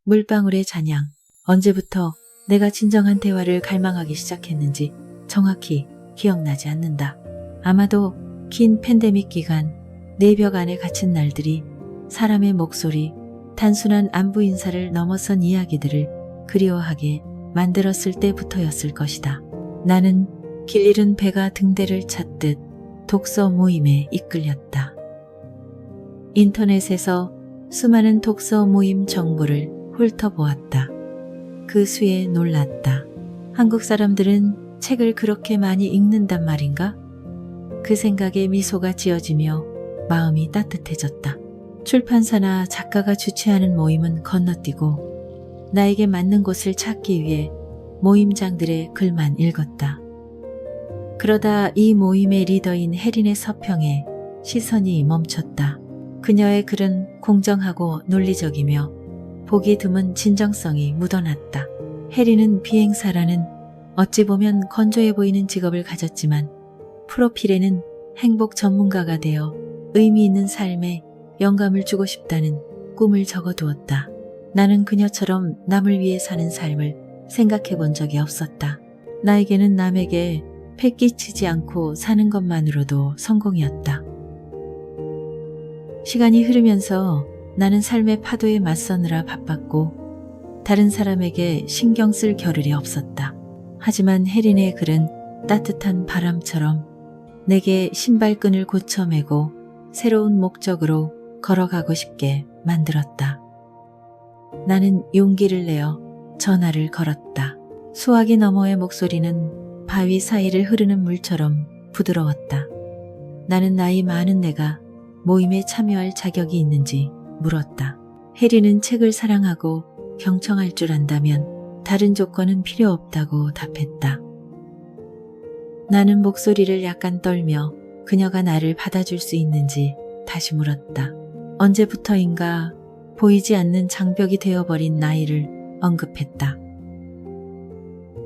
물방울의 잔향. 언제부터 내가 진정한 대화를 갈망하기 시작했는지 정확히 기억나지 않는다. 아마도 긴 팬데믹 기간 내 벽 안에 갇힌 날들이 사람의 목소리, 단순한 안부 인사를 넘어선 이야기들을 그리워하게 만들었을 때부터였을 것이다. 나는 길 잃은 배가 등대를 찾듯 독서 모임에 이끌렸다. 인터넷에서 수많은 독서 모임 정보를 훑어보았다. 그 수에 놀랐다. 한국 사람들은 책을 그렇게 많이 읽는단 말인가? 그 생각에 미소가 지어지며 마음이 따뜻해졌다. 출판사나 작가가 주최하는 모임은 건너뛰고 나에게 맞는 곳을 찾기 위해 모임장들의 글만 읽었다. 그러다 이 모임의 리더인 혜린의 서평에 시선이 멈췄다. 그녀의 글은 공정하고 논리적이며 보기 드문 진정성이 묻어났다. 혜린은 비행사라는 어찌 보면 건조해 보이는 직업을 가졌지만 프로필에는 행복 전문가가 되어 의미 있는 삶에 영감을 주고 싶다는 꿈을 적어두었다. 나는 그녀처럼 남을 위해 사는 삶을 생각해 본 적이 없었다. 나에게는 남에게 패끼치지 않고 사는 것만으로도 성공이었다. 시간이 흐르면서 나는 삶의 파도에 맞서느라 바빴고 다른 사람에게 신경 쓸 겨를이 없었다. 하지만 혜린의 글은 따뜻한 바람처럼 내게 신발끈을 고쳐매고 새로운 목적으로 걸어가고 싶게 만들었다. 나는 용기를 내어 전화를 걸었다. 수화기 너머의 목소리는 바위 사이를 흐르는 물처럼 부드러웠다. 나는 나이 많은 내가 모임에 참여할 자격이 있는지 물었다. 혜린은 책을 사랑하고 경청할 줄 안다면 다른 조건은 필요 없다고 답했다. 나는 목소리를 약간 떨며 그녀가 나를 받아줄 수 있는지 다시 물었다. 언제부터인가 보이지 않는 장벽이 되어버린 나이를 언급했다.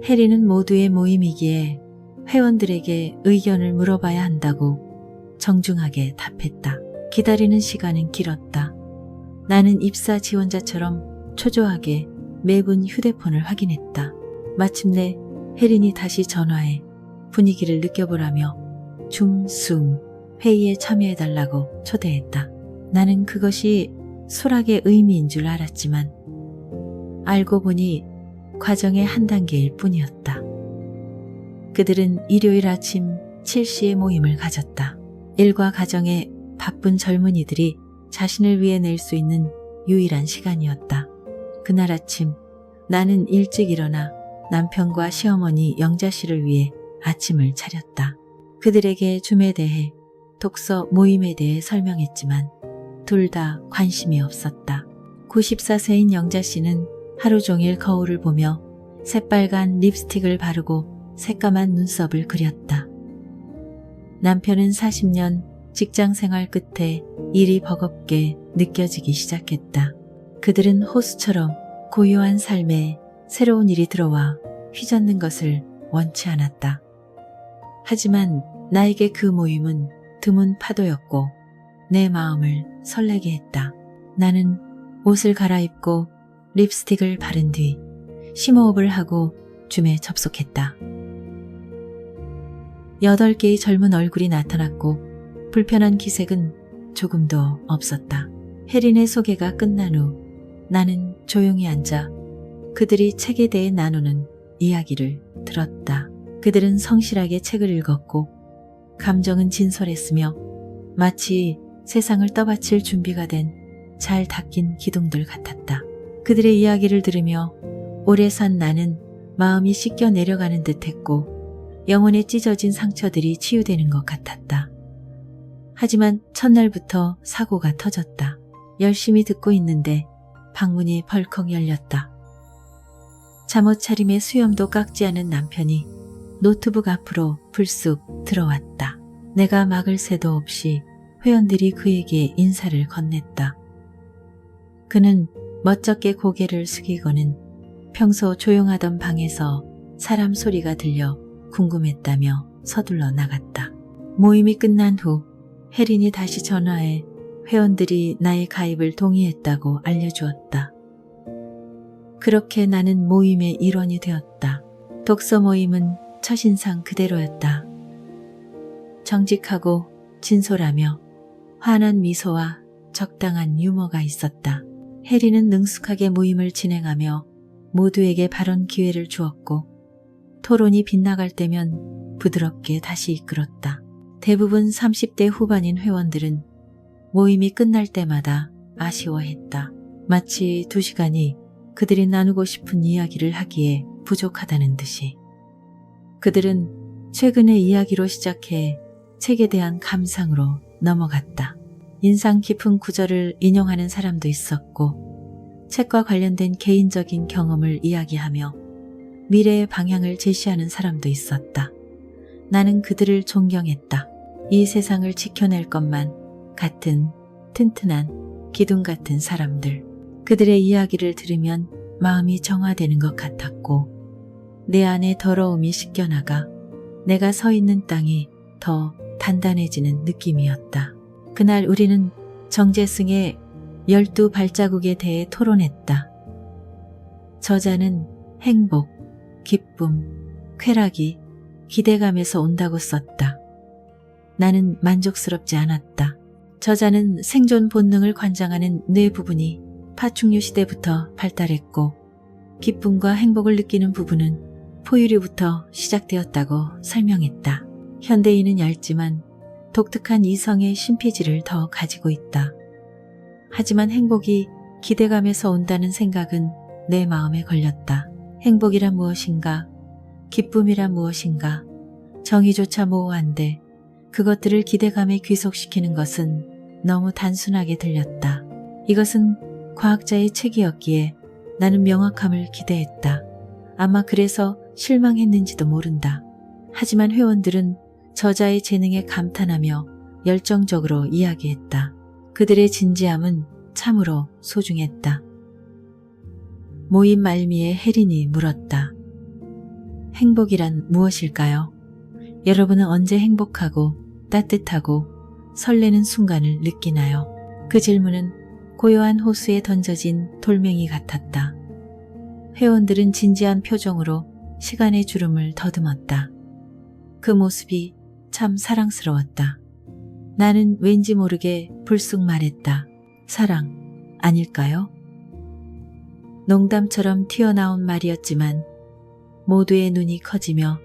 혜린은 모두의 모임이기에 회원들에게 의견을 물어봐야 한다고 정중하게 답했다. 기다리는 시간은 길었다. 나는 입사 지원자처럼 초조하게 매분 휴대폰을 확인했다. 마침내 혜린이 다시 전화해 분위기를 느껴보라며 줌 회의에 참여해달라고 초대했다. 나는 그것이 수락의 의미인 줄 알았지만 알고 보니 과정의 한 단계일 뿐이었다. 그들은 일요일 아침 7시에 모임을 가졌다. 일과 가정에 바쁜 젊은이들이 자신을 위해 낼 수 있는 유일한 시간이었다. 그날 아침 나는 일찍 일어나 남편과 시어머니 영자 씨를 위해 아침을 차렸다. 그들에게 줌에 대해 독서 모임에 대해 설명했지만 둘 다 관심이 없었다. 94세인 영자 씨는 하루 종일 거울을 보며 새빨간 립스틱을 바르고 새까만 눈썹을 그렸다. 남편은 40년 직장 생활 끝에 일이 버겁게 느껴지기 시작했다. 그들은 호수처럼 고요한 삶에 새로운 일이 들어와 휘젓는 것을 원치 않았다. 하지만 나에게 그 모임은 드문 파도였고 내 마음을 설레게 했다. 나는 옷을 갈아입고 립스틱을 바른 뒤 심호흡을 하고 줌에 접속했다. 8개의 젊은 얼굴이 나타났고 불편한 기색은 조금도 없었다. 혜린의 소개가 끝난 후 나는 조용히 앉아 그들이 책에 대해 나누는 이야기를 들었다. 그들은 성실하게 책을 읽었고 감정은 진솔했으며 마치 세상을 떠받칠 준비가 된 잘 닦인 기둥들 같았다. 그들의 이야기를 들으며 오래 산 나는 마음이 씻겨 내려가는 듯했고 영혼에 찢어진 상처들이 치유되는 것 같았다. 하지만 첫날부터 사고가 터졌다. 열심히 듣고 있는데 방문이 벌컥 열렸다. 잠옷 차림에 수염도 깎지 않은 남편이 노트북 앞으로 불쑥 들어왔다. 내가 막을 새도 없이 회원들이 그에게 인사를 건넸다. 그는 멋쩍게 고개를 숙이고는 평소 조용하던 방에서 사람 소리가 들려 궁금했다며 서둘러 나갔다. 모임이 끝난 후 혜린이 다시 전화해 회원들이 나의 가입을 동의했다고 알려주었다. 그렇게 나는 모임의 일원이 되었다. 독서 모임은 첫인상 그대로였다. 정직하고 진솔하며 환한 미소와 적당한 유머가 있었다. 해리는 능숙하게 모임을 진행하며 모두에게 발언 기회를 주었고 토론이 빗나갈 때면 부드럽게 다시 이끌었다. 대부분 30대 후반인 회원들은 모임이 끝날 때마다 아쉬워했다. 마치 2시간이 그들이 나누고 싶은 이야기를 하기에 부족하다는 듯이. 그들은 최근의 이야기로 시작해 책에 대한 감상으로 넘어갔다. 인상 깊은 구절을 인용하는 사람도 있었고 책과 관련된 개인적인 경험을 이야기하며 미래의 방향을 제시하는 사람도 있었다. 나는 그들을 존경했다. 이 세상을 지켜낼 것만 같은 튼튼한 기둥 같은 사람들. 그들의 이야기를 들으면 마음이 정화되는 것 같았고 내 안에 더러움이 씻겨나가 내가 서 있는 땅이 더 단단해지는 느낌이었다. 그날 우리는 정재승의 12발자국에 대해 토론했다. 저자는 행복, 기쁨, 쾌락이 기대감에서 온다고 썼다. 나는 만족스럽지 않았다. 저자는 생존 본능을 관장하는 뇌 부분이 파충류 시대부터 발달했고 기쁨과 행복을 느끼는 부분은 포유류부터 시작되었다고 설명했다. 현대인은 얇지만 독특한 이성의 신피지를 더 가지고 있다. 하지만 행복이 기대감에서 온다는 생각은 내 마음에 걸렸다. 행복이란 무엇인가? 기쁨이란 무엇인가? 정의조차 모호한데 그것들을 기대감에 귀속시키는 것은 너무 단순하게 들렸다. 이것은 과학자의 책이었기에 나는 명확함을 기대했다. 아마 그래서 실망했는지도 모른다. 하지만 회원들은 저자의 재능에 감탄하며 열정적으로 이야기했다. 그들의 진지함은 참으로 소중했다. 모임 말미에 혜린이 물었다. 행복이란 무엇일까요? 여러분은 언제 행복하고 따뜻하고 설레는 순간을 느끼나요? 그 질문은 고요한 호수에 던져진 돌멩이 같았다. 회원들은 진지한 표정으로 시간의 주름을 더듬었다. 그 모습이 참 사랑스러웠다. 나는 왠지 모르게 불쑥 말했다. 사랑 아닐까요? 농담처럼 튀어나온 말이었지만 모두의 눈이 커지며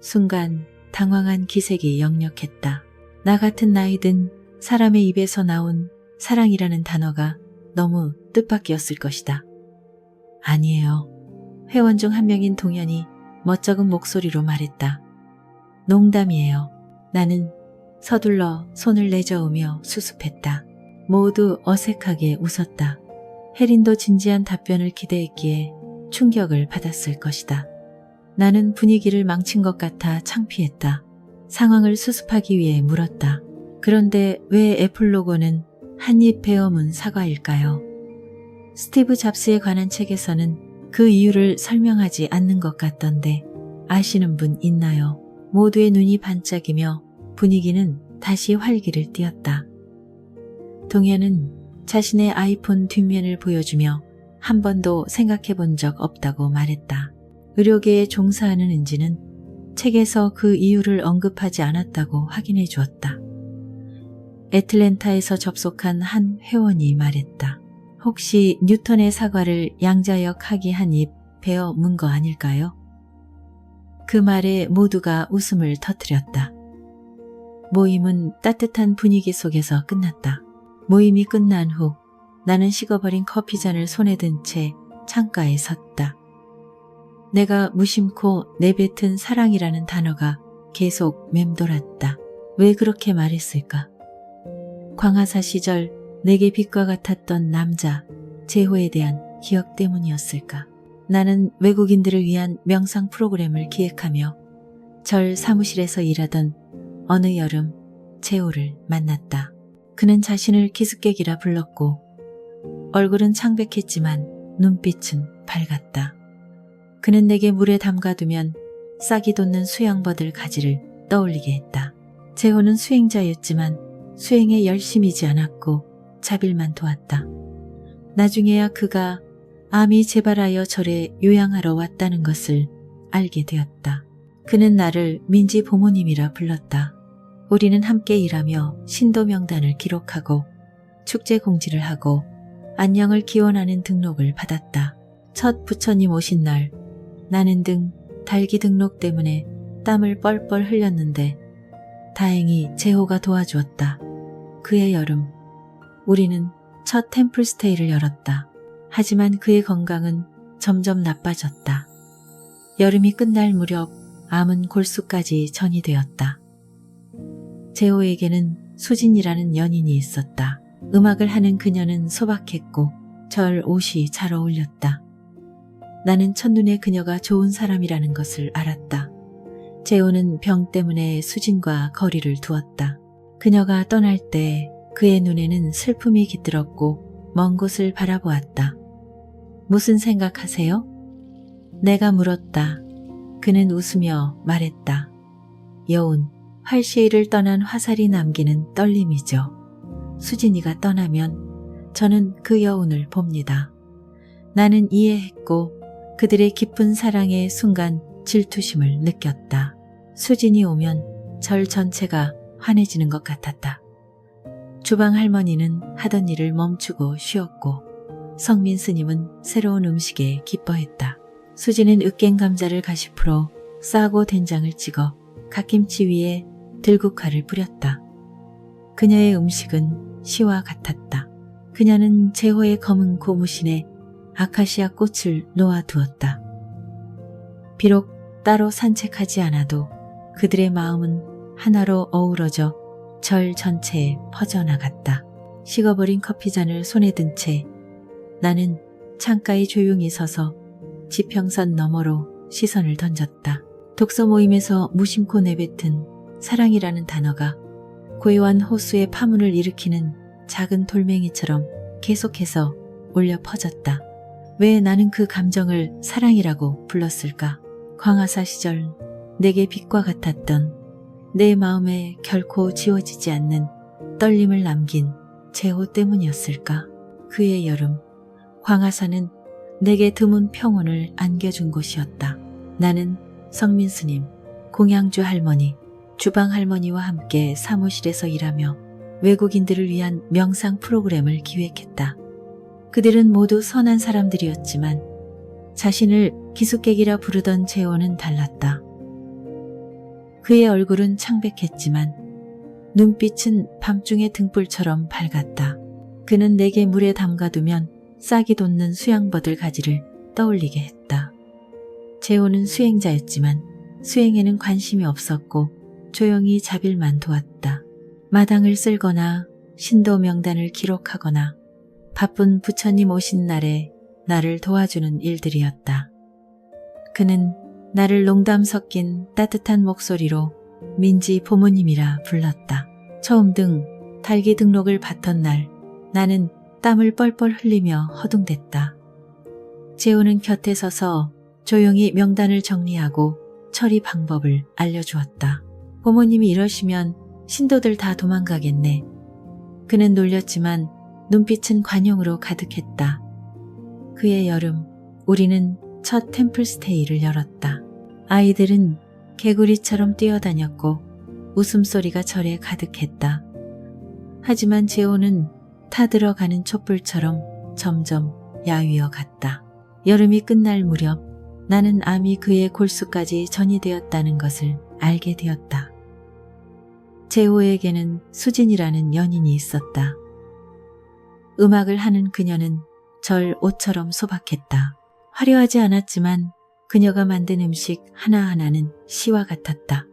순간 당황한 기색이 역력했다. 나 같은 나이든 사람의 입에서 나온 사랑이라는 단어가 너무 뜻밖이었을 것이다. 아니에요. 회원 중 한 명인 동현이 멋쩍은 목소리로 말했다. 농담이에요. 나는 서둘러 손을 내저으며 수습했다. 모두 어색하게 웃었다. 혜린도 진지한 답변을 기대했기에 충격을 받았을 것이다. 나는 분위기를 망친 것 같아 창피했다. 상황을 수습하기 위해 물었다. 그런데 왜 애플 로고는 한입 베어문 사과일까요? 스티브 잡스에 관한 책에서는 그 이유를 설명하지 않는 것 같던데 아시는 분 있나요? 모두의 눈이 반짝이며 분위기는 다시 활기를 띠었다. 동현은 자신의 아이폰 뒷면을 보여주며 한 번도 생각해 본 적 없다고 말했다. 의료계에 종사하는 은지는 책에서 그 이유를 언급하지 않았다고 확인해 주었다. 애틀랜타에서 접속한 한 회원이 말했다. 혹시 뉴턴의 사과를 양자역 학이 한 입 베어 문 거 아닐까요? 그 말에 모두가 웃음을 터뜨렸다. 모임은 따뜻한 분위기 속에서 끝났다. 모임이 끝난 후 나는 식어버린 커피잔을 손에 든 채 창가에 섰다. 내가 무심코 내뱉은 사랑이라는 단어가 계속 맴돌았다. 왜 그렇게 말했을까? 광화사 시절 내게 빛과 같았던 남자 재호에 대한 기억 때문이었을까? 나는 외국인들을 위한 명상 프로그램을 기획하며 절 사무실에서 일하던 어느 여름 재호를 만났다. 그는 자신을 기슭객이라 불렀고 얼굴은 창백했지만 눈빛은 밝았다. 그는 내게 물에 담가두면 싹이 돋는 수양버들 가지를 떠올리게 했다. 재호는 수행자였지만 수행에 열심이지 않았고 자빌만 도왔다. 나중에야 그가 암이 재발하여 절에 요양하러 왔다는 것을 알게 되었다. 그는 나를 민지 부모님이라 불렀다. 우리는 함께 일하며 신도 명단을 기록하고 축제 공지를 하고 안녕을 기원하는 등록을 받았다. 첫 부처님 오신 날 나는 달기 등록 때문에 땀을 뻘뻘 흘렸는데 다행히 재호가 도와주었다. 그해 여름 우리는 첫 템플스테이를 열었다. 하지만 그의 건강은 점점 나빠졌다. 여름이 끝날 무렵 암은 골수까지 전이되었다. 재호에게는 수진이라는 연인이 있었다. 음악을 하는 그녀는 소박했고 절 옷이 잘 어울렸다. 나는 첫눈에 그녀가 좋은 사람이라는 것을 알았다. 재호는 병 때문에 수진과 거리를 두었다. 그녀가 떠날 때 그의 눈에는 슬픔이 깃들었고 먼 곳을 바라보았다. 무슨 생각하세요? 내가 물었다. 그는 웃으며 말했다. 여운, 활시위를 떠난 화살이 남기는 떨림이죠. 수진이가 떠나면 저는 그 여운을 봅니다. 나는 이해했고 그들의 깊은 사랑의 순간 질투심을 느꼈다. 수진이 오면 절 전체가 환해지는 것 같았다. 주방 할머니는 하던 일을 멈추고 쉬었고 성민 스님은 새로운 음식에 기뻐했다. 수진은 으깬 감자를 가시프로 싸고 된장을 찍어 갓김치 위에 들국화를 뿌렸다. 그녀의 음식은 시와 같았다. 그녀는 재호의 검은 고무신에 아카시아 꽃을 놓아두었다. 비록 따로 산책하지 않아도 그들의 마음은 하나로 어우러져 절 전체에 퍼져나갔다. 식어버린 커피잔을 손에 든 채 나는 창가에 조용히 서서 지평선 너머로 시선을 던졌다. 독서 모임에서 무심코 내뱉은 사랑이라는 단어가 고요한 호수의 파문을 일으키는 작은 돌멩이처럼 계속해서 울려 퍼졌다. 왜 나는 그 감정을 사랑이라고 불렀을까? 광화사 시절 내게 빛과 같았던 내 마음에 결코 지워지지 않는 떨림을 남긴 재호 때문이었을까? 그의 여름, 광화사는 내게 드문 평온을 안겨준 곳이었다. 나는 성민 스님, 공양주 할머니, 주방 할머니와 함께 사무실에서 일하며 외국인들을 위한 명상 프로그램을 기획했다. 그들은 모두 선한 사람들이었지만 자신을 기숙객이라 부르던 재호는 달랐다. 그의 얼굴은 창백했지만 눈빛은 밤중의 등불처럼 밝았다. 그는 내게 물에 담가두면 싹이 돋는 수양버들 가지를 떠올리게 했다. 재호는 수행자였지만 수행에는 관심이 없었고 조용히 자빌만 도왔다. 마당을 쓸거나 신도 명단을 기록하거나 바쁜 부처님 오신 날에 나를 도와주는 일들이었다. 그는 나를 농담 섞인 따뜻한 목소리로 민지 부모님이라 불렀다. 처음 달기 등록을 받던 날 나는 땀을 뻘뻘 흘리며 허둥댔다. 재호는 곁에 서서 조용히 명단을 정리하고 처리 방법을 알려주었다. 부모님이 이러시면 신도들 다 도망가겠네. 그는 놀렸지만 눈빛은 관용으로 가득했다. 그의 여름, 우리는 첫 템플스테이를 열었다. 아이들은 개구리처럼 뛰어다녔고 웃음소리가 절에 가득했다. 하지만 재호는 타들어가는 촛불처럼 점점 야위어 갔다. 여름이 끝날 무렵 나는 암이 그의 골수까지 전이되었다는 것을 알게 되었다. 재호에게는 수진이라는 연인이 있었다. 음악을 하는 그녀는 절 옷처럼 소박했다. 화려하지 않았지만 그녀가 만든 음식 하나하나는 시와 같았다.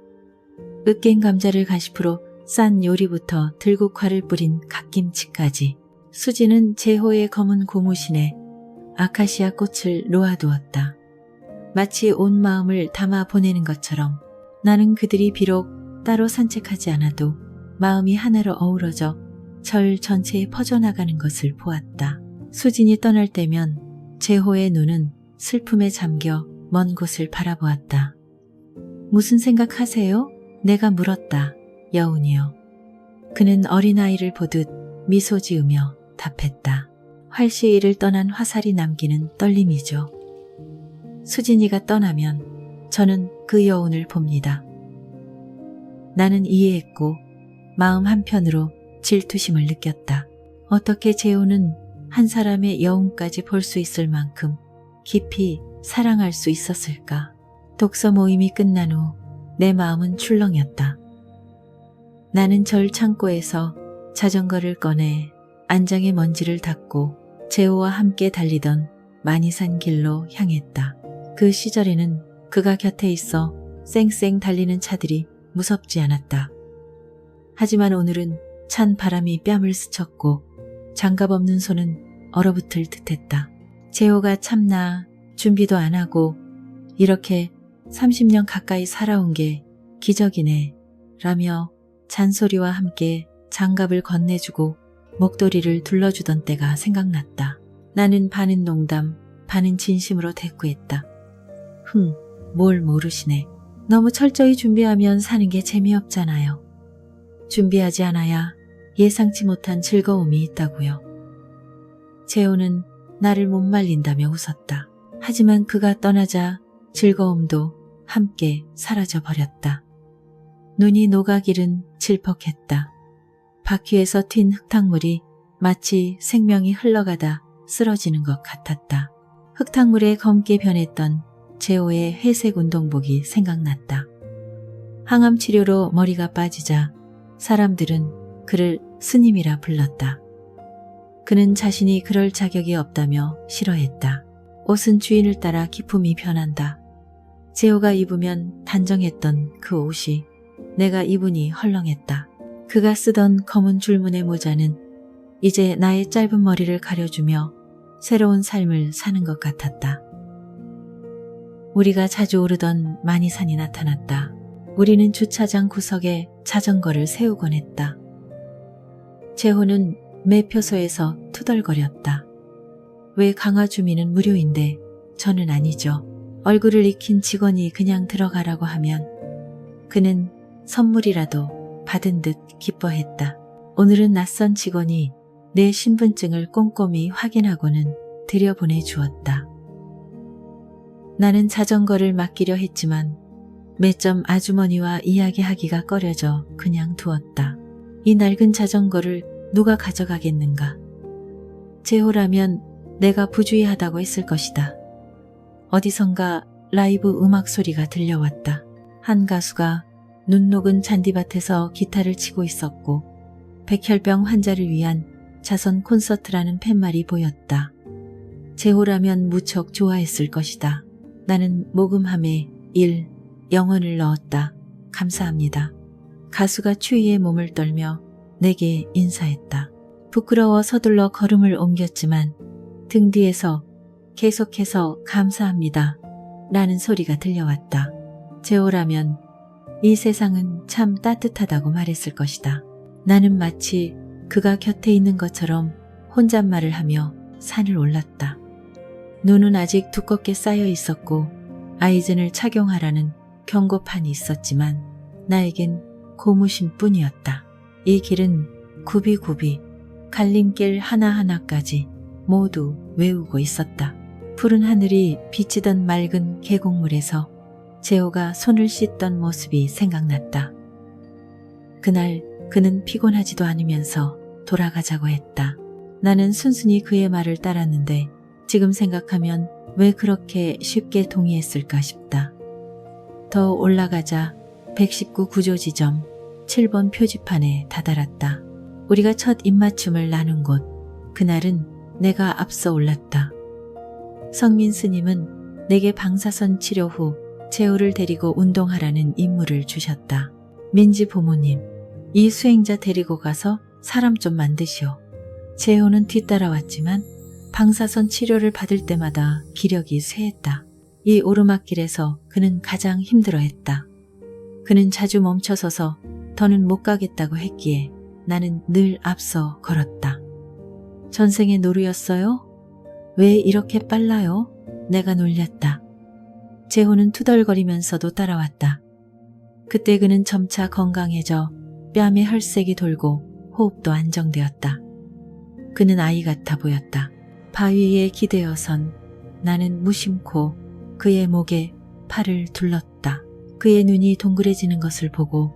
으깬 감자를 가시프로 싼 요리부터 들국화를 뿌린 갓김치까지. 수지는 재호의 검은 고무신에 아카시아 꽃을 놓아두었다. 마치 온 마음을 담아 보내는 것처럼 나는 그들이 비록 따로 산책하지 않아도 마음이 하나로 어우러져 절 전체에 퍼져나가는 것을 보았다. 수진이 떠날 때면 재호의 눈은 슬픔에 잠겨 먼 곳을 바라보았다. 무슨 생각하세요? 내가 물었다. 여운이요. 그는 어린아이를 보듯 미소 지으며 답했다. 활시위를 떠난 화살이 남기는 떨림이죠. 수진이가 떠나면 저는 그 여운을 봅니다. 나는 이해했고 마음 한편으로 질투심을 느꼈다. 어떻게 재호는 한 사람의 여운까지 볼 수 있을 만큼 깊이 사랑할 수 있었을까? 독서 모임이 끝난 후 내 마음은 출렁였다. 나는 절 창고에서 자전거를 꺼내 안장의 먼지를 닦고 재호와 함께 달리던 많이 산 길로 향했다. 그 시절에는 그가 곁에 있어 쌩쌩 달리는 차들이 무섭지 않았다. 하지만 오늘은 찬 바람이 뺨을 스쳤고 장갑 없는 손은 얼어붙을 듯했다. 재호가 참나 준비도 안 하고 이렇게 30년 가까이 살아온 게 기적이네 라며 잔소리와 함께 장갑을 건네주고 목도리를 둘러주던 때가 생각났다. 나는 반은 농담 반은 진심으로 대꾸했다. 뭘 모르시네. 너무 철저히 준비하면 사는 게 재미없잖아요. 준비하지 않아야 예상치 못한 즐거움이 있다고요. 재호는 나를 못 말린다며 웃었다. 하지만 그가 떠나자 즐거움도 함께 사라져버렸다. 눈이 녹아기른 질퍽했다. 바퀴에서 튄 흙탕물이 마치 생명이 흘러가다 쓰러지는 것 같았다. 흙탕물에 검게 변했던 재호의 회색 운동복이 생각났다. 항암 치료로 머리가 빠지자 사람들은 그를 스님이라 불렀다. 그는 자신이 그럴 자격이 없다며 싫어했다. 옷은 주인을 따라 기품이 변한다. 재호가 입으면 단정했던 그 옷이 내가 입으니 헐렁했다. 그가 쓰던 검은 줄무늬 모자는 이제 나의 짧은 머리를 가려주며 새로운 삶을 사는 것 같았다. 우리가 자주 오르던 마니산이 나타났다. 우리는 주차장 구석에 자전거를 세우곤 했다. 재호는 매표소에서 투덜거렸다. 왜 강화 주민은 무료인데 저는 아니죠. 얼굴을 익힌 직원이 그냥 들어가라고 하면 그는 선물이라도 받은 듯 기뻐했다. 오늘은 낯선 직원이 내 신분증을 꼼꼼히 확인하고는 들여보내 주었다. 나는 자전거를 맡기려 했지만 매점 아주머니와 이야기하기가 꺼려져 그냥 두었다. 이 낡은 자전거를 누가 가져가겠는가. 재호라면 내가 부주의하다고 했을 것이다. 어디선가 라이브 음악 소리가 들려왔다. 한 가수가 눈 녹은 잔디밭에서 기타를 치고 있었고 백혈병 환자를 위한 자선 콘서트라는 팻말이 보였다. 재호라면 무척 좋아했을 것이다. 나는 모금함에 0원을 넣었다. 감사합니다. 가수가 추위에 몸을 떨며 내게 인사했다. 부끄러워 서둘러 걸음을 옮겼지만 등 뒤에서 계속해서 감사합니다 라는 소리가 들려왔다. 재호라면 이 세상은 참 따뜻하다고 말했을 것이다. 나는 마치 그가 곁에 있는 것처럼 혼잣말을 하며 산을 올랐다. 눈은 아직 두껍게 쌓여 있었고 아이젠을 착용하라는 경고판이 있었지만 나에겐 고무신 뿐이었다. 이 길은 굽이굽이 갈림길 하나하나까지 모두 외우고 있었다. 푸른 하늘이 비치던 맑은 계곡물에서 재호가 손을 씻던 모습이 생각났다. 그날 그는 피곤하지도 않으면서 돌아가자고 했다. 나는 순순히 그의 말을 따랐는데 지금 생각하면 왜 그렇게 쉽게 동의했을까 싶다. 더 올라가자 119 구조지점 7번 표지판에 다다랐다. 우리가 첫 입맞춤을 나눈 곳. 그날은 내가 앞서 올랐다. 성민 스님은 내게 방사선 치료 후 재호를 데리고 운동하라는 임무를 주셨다. 민지 부모님, 이 수행자 데리고 가서 사람 좀 만드시오. 재호는 뒤따라왔지만 방사선 치료를 받을 때마다 기력이 쇠했다. 이 오르막길에서 그는 가장 힘들어했다. 그는 자주 멈춰서서 더는 못 가겠다고 했기에 나는 늘 앞서 걸었다. 전생의 노루였어요? 왜 이렇게 빨라요? 내가 놀렸다. 재호는 투덜거리면서도 따라왔다. 그때 그는 점차 건강해져 뺨에 혈색이 돌고 호흡도 안정되었다. 그는 아이 같아 보였다. 바위에 기대어선 나는 무심코 그의 목에 팔을 둘렀다. 그의 눈이 동그래지는 것을 보고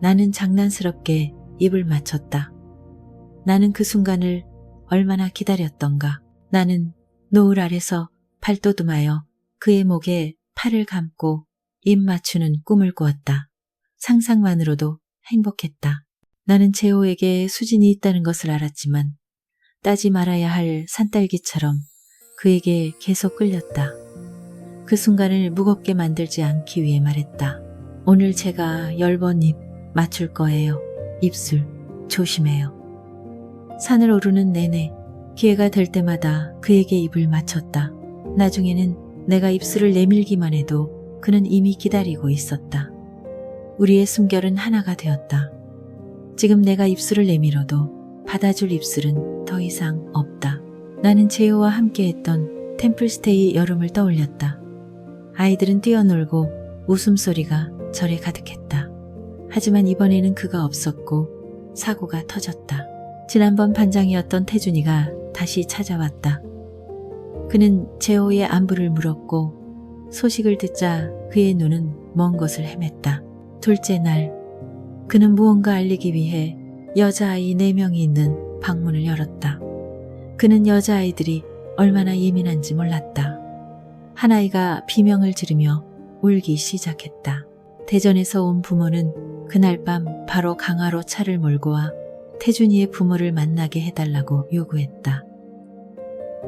나는 장난스럽게 입을 맞췄다. 나는 그 순간을 얼마나 기다렸던가. 나는 노을 아래서 발돋움하여 그의 목에 팔을 감고 입 맞추는 꿈을 꾸었다. 상상만으로도 행복했다. 나는 재호에게 수진이 있다는 것을 알았지만 따지 말아야 할 산딸기처럼 그에게 계속 끌렸다. 그 순간을 무겁게 만들지 않기 위해 말했다. 오늘 제가 10번 입 맞출 거예요. 입술 조심해요. 산을 오르는 내내 기회가 될 때마다 그에게 입을 맞췄다. 나중에는 내가 입술을 내밀기만 해도 그는 이미 기다리고 있었다. 우리의 숨결은 하나가 되었다. 지금 내가 입술을 내밀어도 받아줄 입술은 더 이상 없다. 나는 재호와 함께했던 템플스테이 여름을 떠올렸다. 아이들은 뛰어놀고 웃음소리가 절에 가득했다. 하지만 이번에는 그가 없었고 사고가 터졌다. 지난번 반장이었던 태준이가 다시 찾아왔다. 그는 재호의 안부를 물었고 소식을 듣자 그의 눈은 먼 곳을 헤맸다. 둘째 날 그는 무언가 알리기 위해 여자아이 4명이 있는 방문을 열었다. 그는 여자아이들이 얼마나 예민한지 몰랐다. 한 아이가 비명을 지르며 울기 시작했다. 대전에서 온 부모는 그날 밤 바로 강화로 차를 몰고 와 태준이의 부모를 만나게 해달라고 요구했다.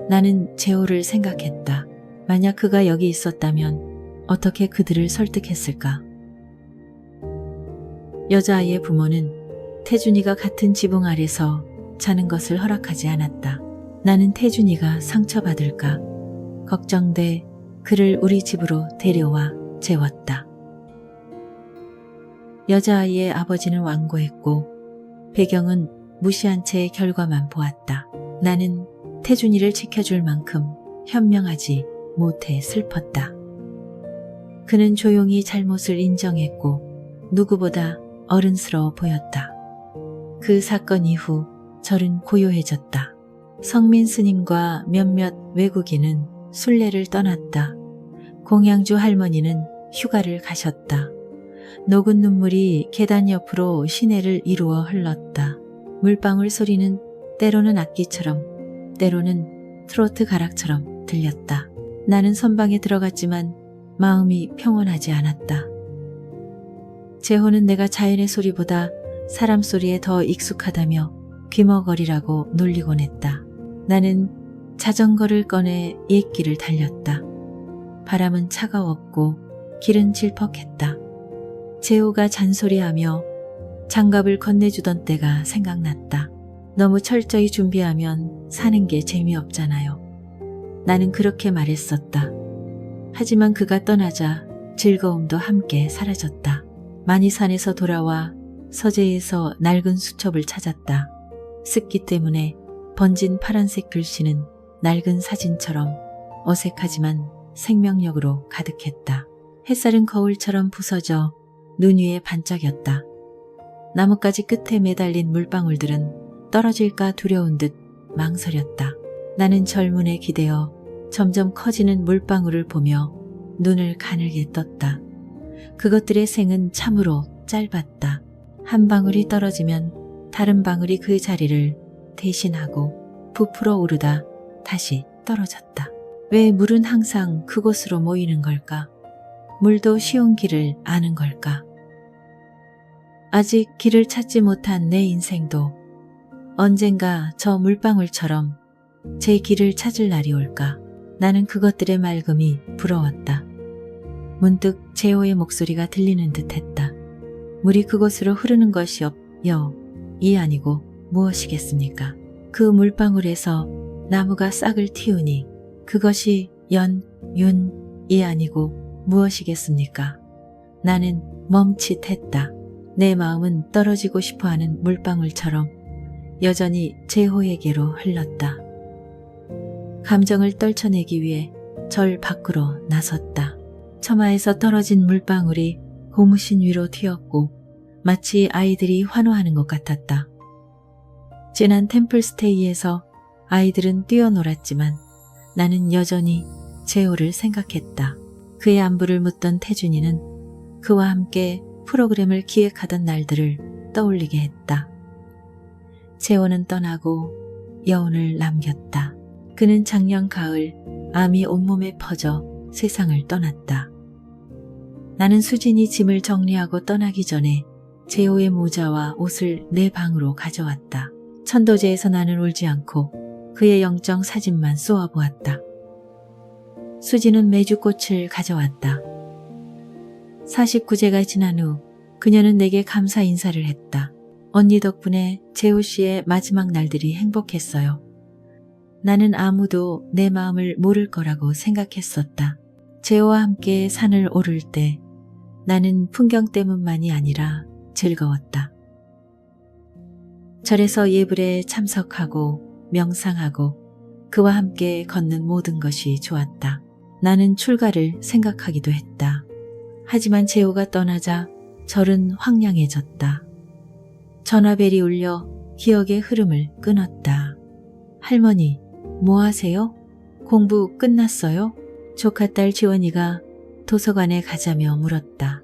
나는 재호를 생각했다. 만약 그가 여기 있었다면 어떻게 그들을 설득했을까? 여자아이의 부모는 태준이가 같은 지붕 아래서 자는 것을 허락하지 않았다. 나는 태준이가 상처받을까 걱정돼 그를 우리 집으로 데려와 재웠다. 여자아이의 아버지는 완고했고 배경은 무시한 채 결과만 보았다. 나는 태준이를 지켜줄 만큼 현명하지 못해 슬펐다. 그는 조용히 잘못을 인정했고 누구보다 어른스러워 보였다. 그 사건 이후 절은 고요해졌다. 성민 스님과 몇몇 외국인은 순례를 떠났다. 공양주 할머니는 휴가를 가셨다. 녹은 눈물이 계단 옆으로 시내를 이루어 흘렀다. 물방울 소리는 때로는 악기처럼 때로는 트로트 가락처럼 들렸다. 나는 선방에 들어갔지만 마음이 평온하지 않았다. 재호는 내가 자연의 소리보다 사람 소리에 더 익숙하다며 귀머거리라고 놀리곤 했다. 나는 자전거를 꺼내 옛길을 달렸다. 바람은 차가웠고 길은 질퍽했다. 재호가 잔소리하며 장갑을 건네주던 때가 생각났다. 너무 철저히 준비하면 사는 게 재미없잖아요. 나는 그렇게 말했었다. 하지만 그가 떠나자 즐거움도 함께 사라졌다. 만이산에서 돌아와 서재에서 낡은 수첩을 찾았다. 습기 때문에 번진 파란색 글씨는 낡은 사진처럼 어색하지만 생명력으로 가득했다. 햇살은 거울처럼 부서져 눈 위에 반짝였다. 나뭇가지 끝에 매달린 물방울들은 떨어질까 두려운 듯 망설였다. 나는 절문에 기대어 점점 커지는 물방울을 보며 눈을 가늘게 떴다. 그것들의 생은 참으로 짧았다. 한 방울이 떨어지면 다른 방울이 그 자리를 대신하고 부풀어 오르다 다시 떨어졌다. 왜 물은 항상 그곳으로 모이는 걸까? 물도 쉬운 길을 아는 걸까? 아직 길을 찾지 못한 내 인생도 언젠가 저 물방울처럼 제 길을 찾을 날이 올까? 나는 그것들의 맑음이 부러웠다. 문득 재호의 목소리가 들리는 듯했다. 물이 그곳으로 흐르는 것이 이 아니고 무엇이겠습니까? 그 물방울에서 나무가 싹을 틔우니 그것이 윤이 아니고 무엇이겠습니까? 나는 멈칫했다. 내 마음은 떨어지고 싶어하는 물방울처럼 여전히 재호에게로 흘렀다. 감정을 떨쳐내기 위해 절 밖으로 나섰다. 처마에서 떨어진 물방울이 고무신 위로 튀었고 마치 아이들이 환호하는 것 같았다. 지난 템플스테이에서 아이들은 뛰어놀았지만 나는 여전히 재호를 생각했다. 그의 안부를 묻던 태준이는 그와 함께 프로그램을 기획하던 날들을 떠올리게 했다. 재호는 떠나고 여운을 남겼다. 그는 작년 가을 암이 온몸에 퍼져 세상을 떠났다. 나는 수진이 짐을 정리하고 떠나기 전에 재호의 모자와 옷을 내 방으로 가져왔다. 천도제에서 나는 울지 않고 그의 영정 사진만 쏘아보았다. 수진은 매주 꽃을 가져왔다. 49제가 지난 후 그녀는 내게 감사 인사를 했다. 언니 덕분에 재호 씨의 마지막 날들이 행복했어요. 나는 아무도 내 마음을 모를 거라고 생각했었다. 재호와 함께 산을 오를 때 나는 풍경 때문만이 아니라 즐거웠다. 절에서 예불에 참석하고 명상하고 그와 함께 걷는 모든 것이 좋았다. 나는 출가를 생각하기도 했다. 하지만 재호가 떠나자 절은 황량해졌다. 전화벨이 울려 기억의 흐름을 끊었다. 할머니, 뭐 하세요? 공부 끝났어요? 조카딸 지원이가 도서관에 가자며 물었다.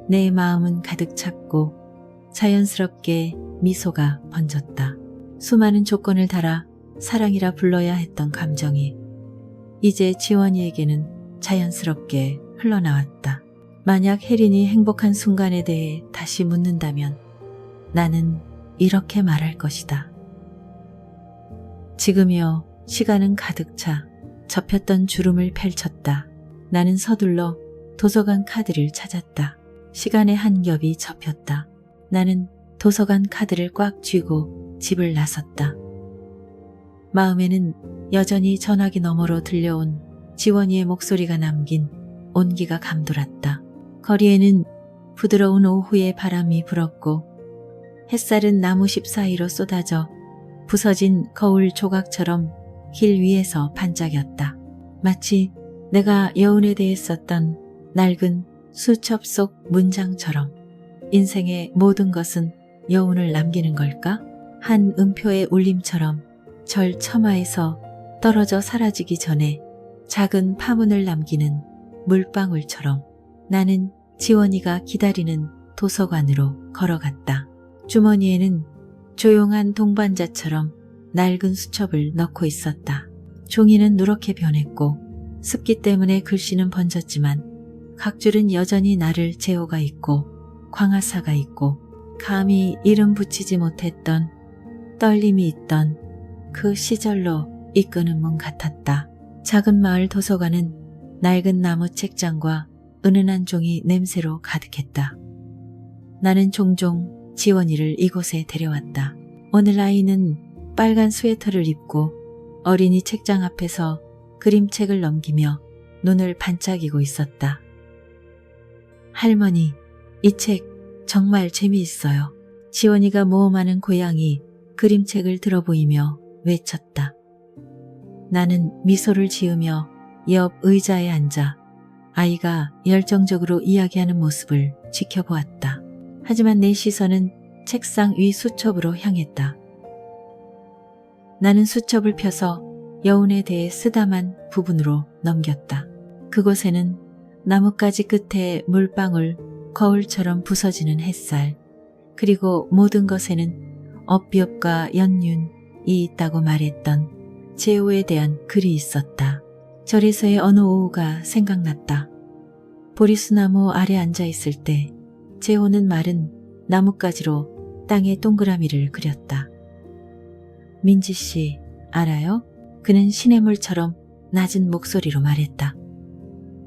내 마음은 가득 찼고 자연스럽게 미소가 번졌다. 수많은 조건을 달아 사랑이라 불러야 했던 감정이 이제 지원이에게는 자연스럽게 흘러나왔다. 만약 혜린이 행복한 순간에 대해 다시 묻는다면 나는 이렇게 말할 것이다. 지금이요, 시간은 가득 차 접혔던 주름을 펼쳤다. 나는 서둘러 도서관 카드를 찾았다. 시간의 한 겹이 접혔다. 나는 도서관 카드를 꽉 쥐고 집을 나섰다. 마음에는 여전히 전화기 너머로 들려온 지원이의 목소리가 남긴 온기가 감돌았다. 거리에는 부드러운 오후의 바람이 불었고 햇살은 나무십 사이로 쏟아져 부서진 거울 조각처럼 길 위에서 반짝였다. 마치 내가 여운에 대해 썼던 낡은 수첩 속 문장처럼 인생의 모든 것은 여운을 남기는 걸까? 한 음표의 울림처럼 절 처마에서 떨어져 사라지기 전에 작은 파문을 남기는 물방울처럼 나는 지원이가 기다리는 도서관으로 걸어갔다. 주머니에는 조용한 동반자처럼 낡은 수첩을 넣고 있었다. 종이는 누렇게 변했고 습기 때문에 글씨는 번졌지만 각줄은 여전히 나를 재호가 있고 광하사가 있고 감히 이름 붙이지 못했던 떨림이 있던 그 시절로 이끄는 문 같았다. 작은 마을 도서관은 낡은 나무 책장과 은은한 종이 냄새로 가득했다. 나는 종종 지원이를 이곳에 데려왔다. 오늘 아이는 빨간 스웨터를 입고 어린이 책장 앞에서 그림책을 넘기며 눈을 반짝이고 있었다. 할머니, 이 책 정말 재미있어요. 지원이가 모험하는 고양이 그림책을 들어보이며 외쳤다. 나는 미소를 지으며 옆 의자에 앉아 아이가 열정적으로 이야기하는 모습을 지켜보았다. 하지만 내 시선은 책상 위 수첩으로 향했다. 나는 수첩을 펴서 여운에 대해 쓰다만 부분으로 넘겼다. 그곳에는 나뭇가지 끝에 물방울, 거울처럼 부서지는 햇살, 그리고 모든 것에는 업비업과 연륜이 있다고 말했던 재호에 대한 글이 있었다. 절에서의 어느 오후가 생각났다. 보리수나무 아래 앉아있을 때 재호는 마른 나뭇가지로 땅에 동그라미를 그렸다. 민지 씨, 알아요? 그는 시냇물처럼 낮은 목소리로 말했다.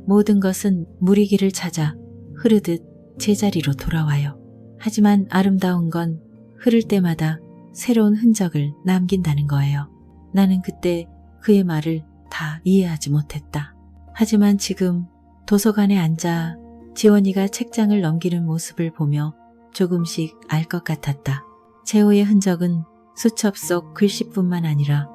모든 것은 무리기를 찾아 흐르듯 제자리로 돌아와요. 하지만 아름다운 건 흐를 때마다 새로운 흔적을 남긴다는 거예요. 나는 그때 그의 말을 다 이해하지 못했다. 하지만 지금 도서관에 앉아 지원이가 책장을 넘기는 모습을 보며 조금씩 알 것 같았다. 재호의 흔적은 수첩 속 글씨뿐만 아니라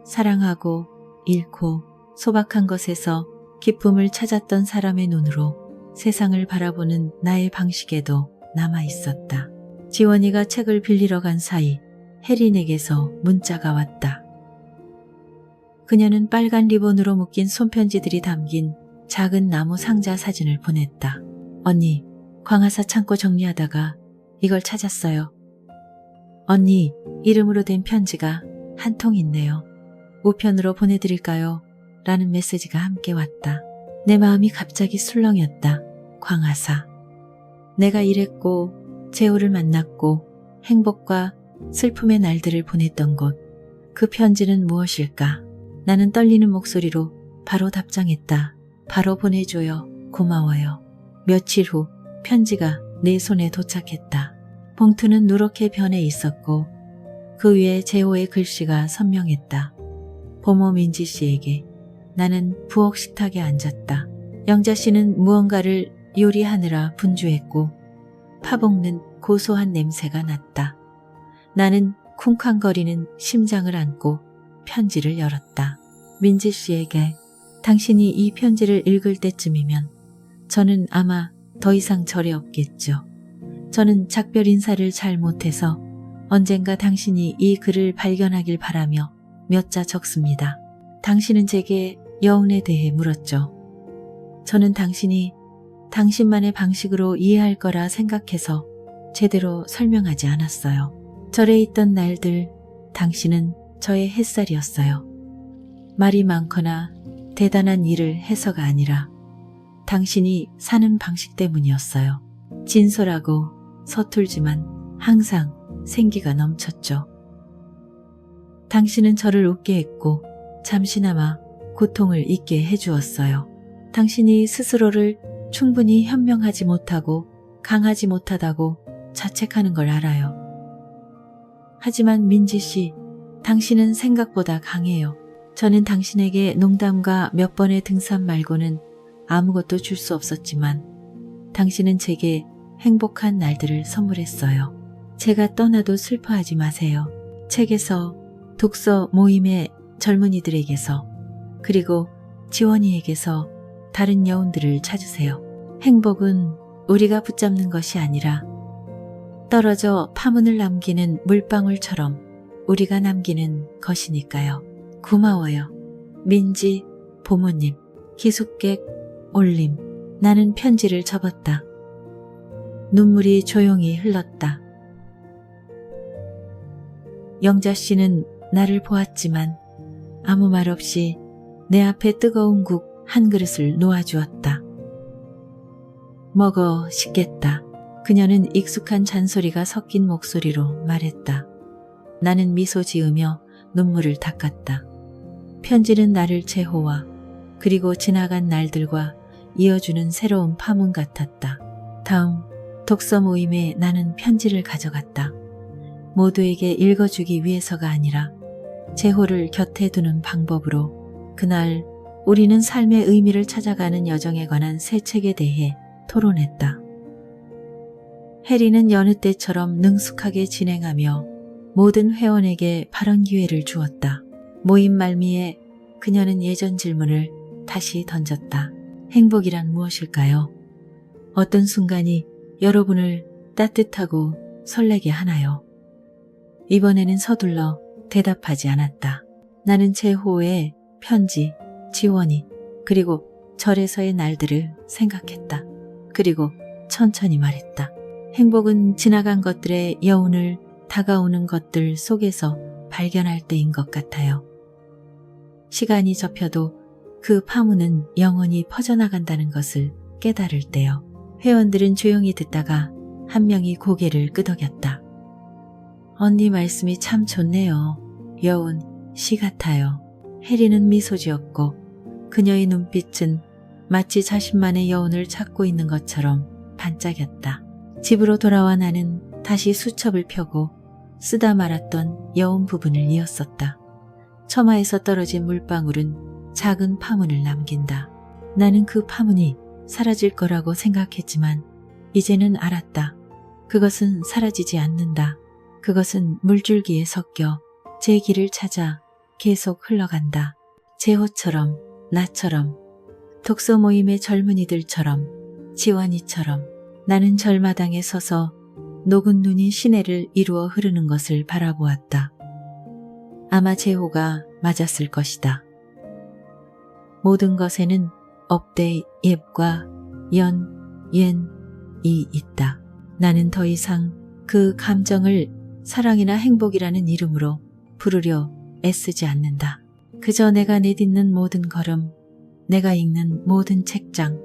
사랑하고 잃고 소박한 것에서 기쁨을 찾았던 사람의 눈으로 세상을 바라보는 나의 방식에도 남아 있었다. 지원이가 책을 빌리러 간 사이 혜린에게서 문자가 왔다. 그녀는 빨간 리본으로 묶인 손편지들이 담긴 작은 나무 상자 사진을 보냈다. 언니, 광화사 창고 정리하다가 이걸 찾았어요. 언니 이름으로 된 편지가 한 통 있네요. 우편으로 보내드릴까요? 라는 메시지가 함께 왔다. 내 마음이 갑자기 술렁였다. 광화사. 내가 일했고 재호를 만났고 행복과 슬픔의 날들을 보냈던 곳. 그 편지는 무엇일까? 나는 떨리는 목소리로 바로 답장했다. 바로 보내줘요. 고마워요. 며칠 후 편지가 내 손에 도착했다. 봉투는 누렇게 변해 있었고 그 위에 재호의 글씨가 선명했다. 보모 민지 씨에게. 나는 부엌 식탁에 앉았다. 영자 씨는 무언가를 요리하느라 분주했고 파볶는 고소한 냄새가 났다. 나는 쿵쾅거리는 심장을 안고 편지를 열었다. 민지 씨에게. 당신이 이 편지를 읽을 때쯤이면 저는 아마 더 이상 절에 없겠죠. 저는 작별 인사를 잘 못해서 언젠가 당신이 이 글을 발견하길 바라며 몇 자 적습니다. 당신은 제게 여운에 대해 물었죠. 저는 당신이 당신만의 방식으로 이해할 거라 생각해서 제대로 설명하지 않았어요. 절에 있던 날들 당신은 저의 햇살이었어요. 말이 많거나 대단한 일을 해서가 아니라 당신이 사는 방식 때문이었어요. 진솔하고 서툴지만 항상 생기가 넘쳤죠. 당신은 저를 웃게 했고 잠시나마 고통을 잊게 해주었어요. 당신이 스스로를 충분히 현명하지 못하고 강하지 못하다고 자책하는 걸 알아요. 하지만 민지 씨, 당신은 생각보다 강해요. 저는 당신에게 농담과 몇 번의 등산 말고는 아무것도 줄 수 없었지만 당신은 제게 행복한 날들을 선물했어요. 제가 떠나도 슬퍼하지 마세요. 책에서, 독서 모임의 젊은이들에게서, 그리고 지원이에게서 다른 여운들을 찾으세요. 행복은 우리가 붙잡는 것이 아니라 떨어져 파문을 남기는 물방울처럼 우리가 남기는 것이니까요. 고마워요. 민지, 부모님, 기숙객, 올림. 나는 편지를 접었다. 눈물이 조용히 흘렀다. 영자 씨는 나를 보았지만 아무 말 없이 내 앞에 뜨거운 국 한 그릇을 놓아주었다. 먹어 식겠다. 그녀는 익숙한 잔소리가 섞인 목소리로 말했다. 나는 미소 지으며 눈물을 닦았다. 편지는 나를 재호와 그리고 지나간 날들과 이어주는 새로운 파문 같았다. 다음 독서 모임에 나는 편지를 가져갔다. 모두에게 읽어주기 위해서가 아니라 재호를 곁에 두는 방법으로 그날 우리는 삶의 의미를 찾아가는 여정에 관한 새 책에 대해 토론했다. 해리는 여느 때처럼 능숙하게 진행하며 모든 회원에게 발언 기회를 주었다. 모임 말미에 그녀는 예전 질문을 다시 던졌다. 행복이란 무엇일까요? 어떤 순간이 여러분을 따뜻하고 설레게 하나요? 이번에는 서둘러 대답하지 않았다. 나는 재호의 편지, 지원이, 그리고 절에서의 날들을 생각했다. 그리고 천천히 말했다. 행복은 지나간 것들의 여운을 다가오는 것들 속에서 발견할 때인 것 같아요. 시간이 접혀도 그 파문은 영원히 퍼져나간다는 것을 깨달을 때요. 회원들은 조용히 듣다가 한 명이 고개를 끄덕였다. 언니 말씀이 참 좋네요. 여운, 시 같아요. 해리는 미소 지었고 그녀의 눈빛은 마치 자신만의 여운을 찾고 있는 것처럼 반짝였다. 집으로 돌아와 나는 다시 수첩을 펴고 쓰다 말았던 여운 부분을 이었었다. 처마에서 떨어진 물방울은 작은 파문을 남긴다. 나는 그 파문이 사라질 거라고 생각했지만 이제는 알았다. 그것은 사라지지 않는다. 그것은 물줄기에 섞여 제 길을 찾아 계속 흘러간다. 재호처럼, 나처럼, 독서 모임의 젊은이들처럼, 지원이처럼 나는 절마당에 서서 녹은 눈이 시내를 이루어 흐르는 것을 바라보았다. 아마 재호가 맞았을 것이다. 모든 것에는 업대 옙과 연, 옌이 있다. 나는 더 이상 그 감정을 사랑이나 행복이라는 이름으로 부르려 애쓰지 않는다. 그저 내가 내딛는 모든 걸음, 내가 읽는 모든 책장,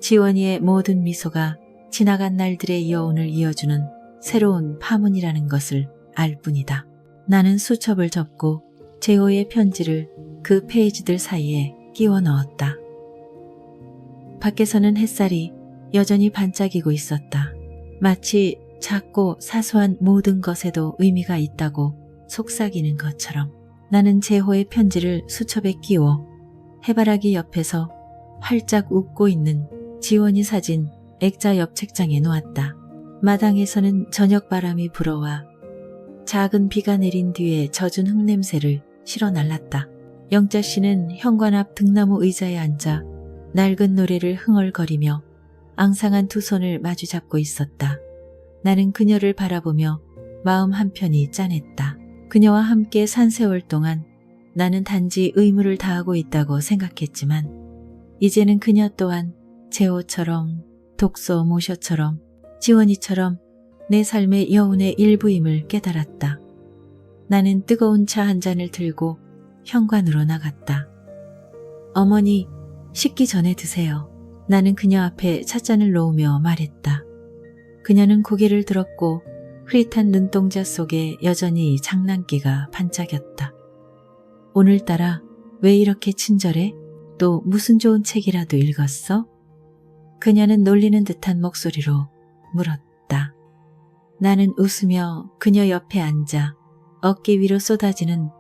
지원이의 모든 미소가 지나간 날들의 여운을 이어주는 새로운 파문이라는 것을 알 뿐이다. 나는 수첩을 접고 재호의 편지를 그 페이지들 사이에 끼워 넣었다. 밖에서는 햇살이 여전히 반짝이고 있었다. 마치 작고 사소한 모든 것에도 의미가 있다고 속삭이는 것처럼 나는 재호의 편지를 수첩에 끼워 해바라기 옆에서 활짝 웃고 있는 지원이 사진 액자 옆 책장에 놓았다. 마당에서는 저녁 바람이 불어와 작은 비가 내린 뒤에 젖은 흙냄새를 실어 날랐다. 영자 씨는 현관 앞 등나무 의자에 앉아 낡은 노래를 흥얼거리며 앙상한 두 손을 마주 잡고 있었다. 나는 그녀를 바라보며 마음 한편이 짠했다. 그녀와 함께 산 세월 동안 나는 단지 의무를 다하고 있다고 생각했지만 이제는 그녀 또한 재호처럼 독서 모셔처럼 지원이처럼 내 삶의 여운의 일부임을 깨달았다. 나는 뜨거운 차 한 잔을 들고 현관으로 나갔다. 어머니, 식기 전에 드세요. 나는 그녀 앞에 찻잔을 놓으며 말했다. 그녀는 고개를 들었고 흐릿한 눈동자 속에 여전히 장난기가 반짝였다. 오늘따라 왜 이렇게 친절해? 또 무슨 좋은 책이라도 읽었어? 그녀는 놀리는 듯한 목소리로 물었다. 나는 웃으며 그녀 옆에 앉아 어깨 위로 쏟아지는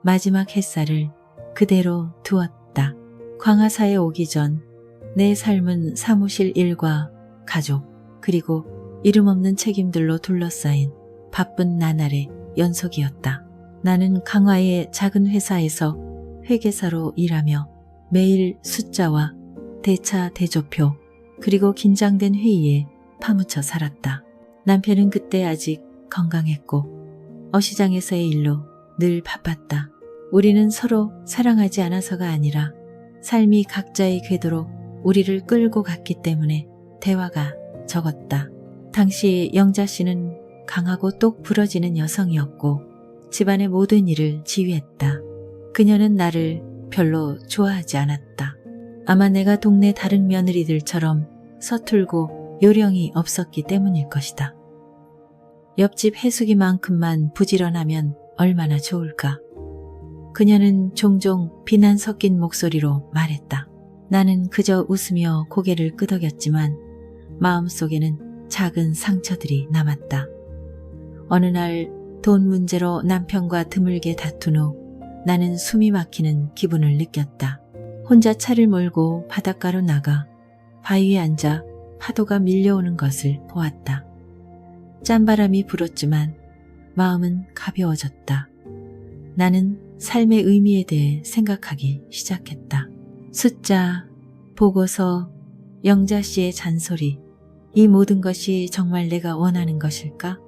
마지막 햇살을 그대로 두었다. 광화사에 오기 전 내 삶은 사무실 일과 가족 그리고 이름 없는 책임들로 둘러싸인 바쁜 나날의 연속이었다. 나는 강화의 작은 회사에서 회계사로 일하며 매일 숫자와 대차 대조표 그리고 긴장된 회의에 파묻혀 살았다. 남편은 그때 아직 건강했고 어시장에서의 일로 늘 바빴다. 우리는 서로 사랑하지 않아서가 아니라 삶이 각자의 궤도로 우리를 끌고 갔기 때문에 대화가 적었다. 당시 영자 씨는 강하고 똑 부러지는 여성이었고 집안의 모든 일을 지휘했다. 그녀는 나를 별로 좋아하지 않았다. 아마 내가 동네 다른 며느리들처럼 서툴고 요령이 없었기 때문일 것이다. 옆집 해숙이만큼만 부지런하면 얼마나 좋을까. 그녀는 종종 비난 섞인 목소리로 말했다. 나는 그저 웃으며 고개를 끄덕였지만 마음속에는 작은 상처들이 남았다. 어느 날 돈 문제로 남편과 드물게 다툰 후 나는 숨이 막히는 기분을 느꼈다. 혼자 차를 몰고 바닷가로 나가 바위에 앉아 파도가 밀려오는 것을 보았다. 짠바람이 불었지만 마음은 가벼워졌다. 나는 삶의 의미에 대해 생각하기 시작했다. 숫자, 보고서, 영자 씨의 잔소리, 이 모든 것이 정말 내가 원하는 것일까?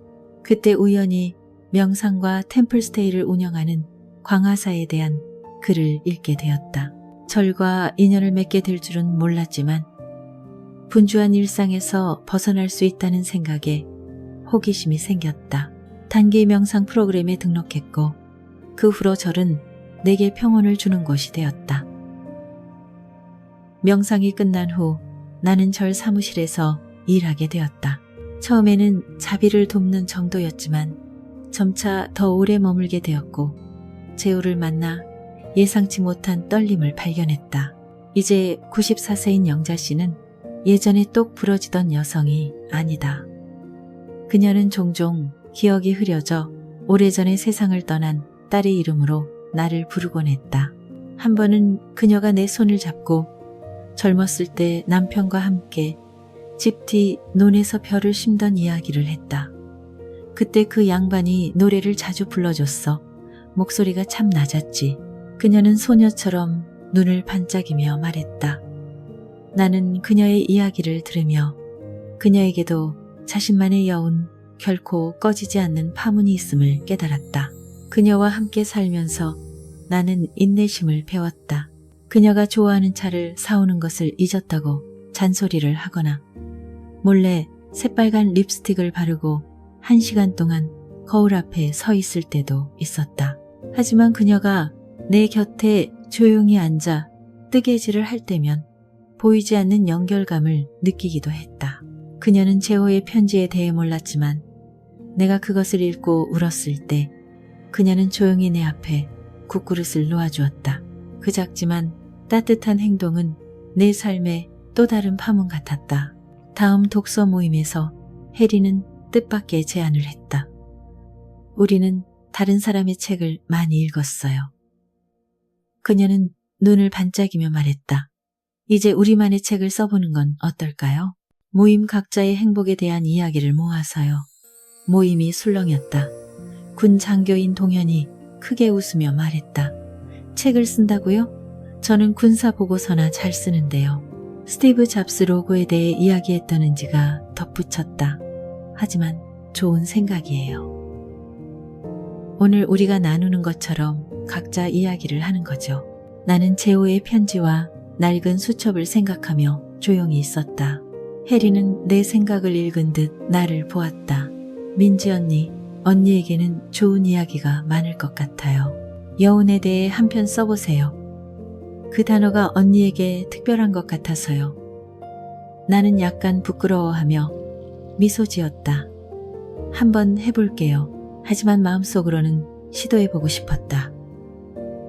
그때 우연히 명상과 템플스테이를 운영하는 광화사에 대한 글을 읽게 되었다. 절과 인연을 맺게 될 줄은 몰랐지만 분주한 일상에서 벗어날 수 있다는 생각에 호기심이 생겼다. 단기 명상 프로그램에 등록했고 그 후로 절은 내게 평온을 주는 곳이 되었다. 명상이 끝난 후 나는 절 사무실에서 일하게 되었다. 처음에는 자비를 돕는 정도였지만 점차 더 오래 머물게 되었고 재호를 만나 예상치 못한 떨림을 발견했다. 이제 94세인 영자 씨는 예전에 똑 부러지던 여성이 아니다. 그녀는 종종 기억이 흐려져 오래전에 세상을 떠난 딸의 이름으로 나를 부르곤 했다. 한 번은 그녀가 내 손을 잡고 젊었을 때 남편과 함께 집 뒤 논에서 벼를 심던 이야기를 했다. 그때 그 양반이 노래를 자주 불러줬어. 목소리가 참 낮았지. 그녀는 소녀처럼 눈을 반짝이며 말했다. 나는 그녀의 이야기를 들으며 그녀에게도 자신만의 여운, 결코 꺼지지 않는 파문이 있음을 깨달았다. 그녀와 함께 살면서 나는 인내심을 배웠다. 그녀가 좋아하는 차를 사오는 것을 잊었다고 잔소리를 하거나 몰래 새빨간 립스틱을 바르고 1시간 동안 거울 앞에 서 있을 때도 있었다. 하지만 그녀가 내 곁에 조용히 앉아 뜨개질을 할 때면 보이지 않는 연결감을 느끼기도 했다. 그녀는 재호의 편지에 대해 몰랐지만 내가 그것을 읽고 울었을 때 그녀는 조용히 내 앞에 국그릇을 놓아주었다. 그 작지만 따뜻한 행동은 내 삶의 또 다른 파문 같았다. 다음 독서 모임에서 해리는 뜻밖의 제안을 했다. 우리는 다른 사람의 책을 많이 읽었어요. 그녀는 눈을 반짝이며 말했다. 이제 우리만의 책을 써보는 건 어떨까요? 모임 각자의 행복에 대한 이야기를 모아서요. 모임이 술렁였다. 군 장교인 동현이 크게 웃으며 말했다. 책을 쓴다고요? 저는 군사 보고서나 잘 쓰는데요. 스티브 잡스 로고에 대해 이야기했던 은지가 덧붙였다. 하지만 좋은 생각이에요. 오늘 우리가 나누는 것처럼 각자 이야기를 하는 거죠. 나는 재호의 편지와 낡은 수첩을 생각하며 조용히 있었다. 해리는 내 생각을 읽은 듯 나를 보았다. 민지 언니에게는 좋은 이야기가 많을 것 같아요. 여운에 대해 한 편 써보세요. 그 단어가 언니에게 특별한 것 같아서요. 나는 약간 부끄러워하며 미소 지었다. 한번 해볼게요. 하지만 마음속으로는 시도해보고 싶었다.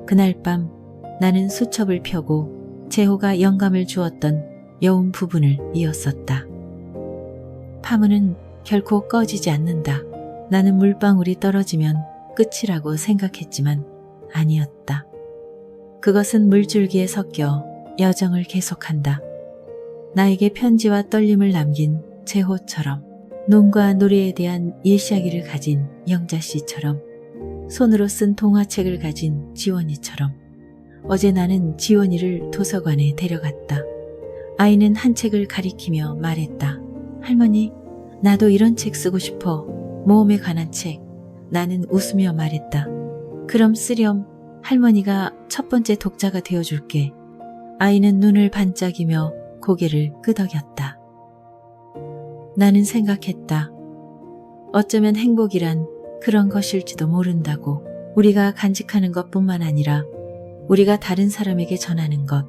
그날 밤 나는 수첩을 펴고 재호가 영감을 주었던 여운 부분을 이었었다. 파문은 결코 꺼지지 않는다. 나는 물방울이 떨어지면 끝이라고 생각했지만 아니었다. 그것은 물줄기에 섞여 여정을 계속한다. 나에게 편지와 떨림을 남긴 재호처럼, 논과 노래에 대한 예시하기를 가진 영자씨처럼, 손으로 쓴 동화책을 가진 지원이처럼. 어제 나는 지원이를 도서관에 데려갔다. 아이는 한 책을 가리키며 말했다. 할머니, 나도 이런 책 쓰고 싶어. 모험에 관한 책. 나는 웃으며 말했다. 그럼 쓰렴. 할머니가 첫 번째 독자가 되어줄게. 아이는 눈을 반짝이며 고개를 끄덕였다. 나는 생각했다. 어쩌면 행복이란 그런 것일지도 모른다고. 우리가 간직하는 것뿐만 아니라 우리가 다른 사람에게 전하는 것,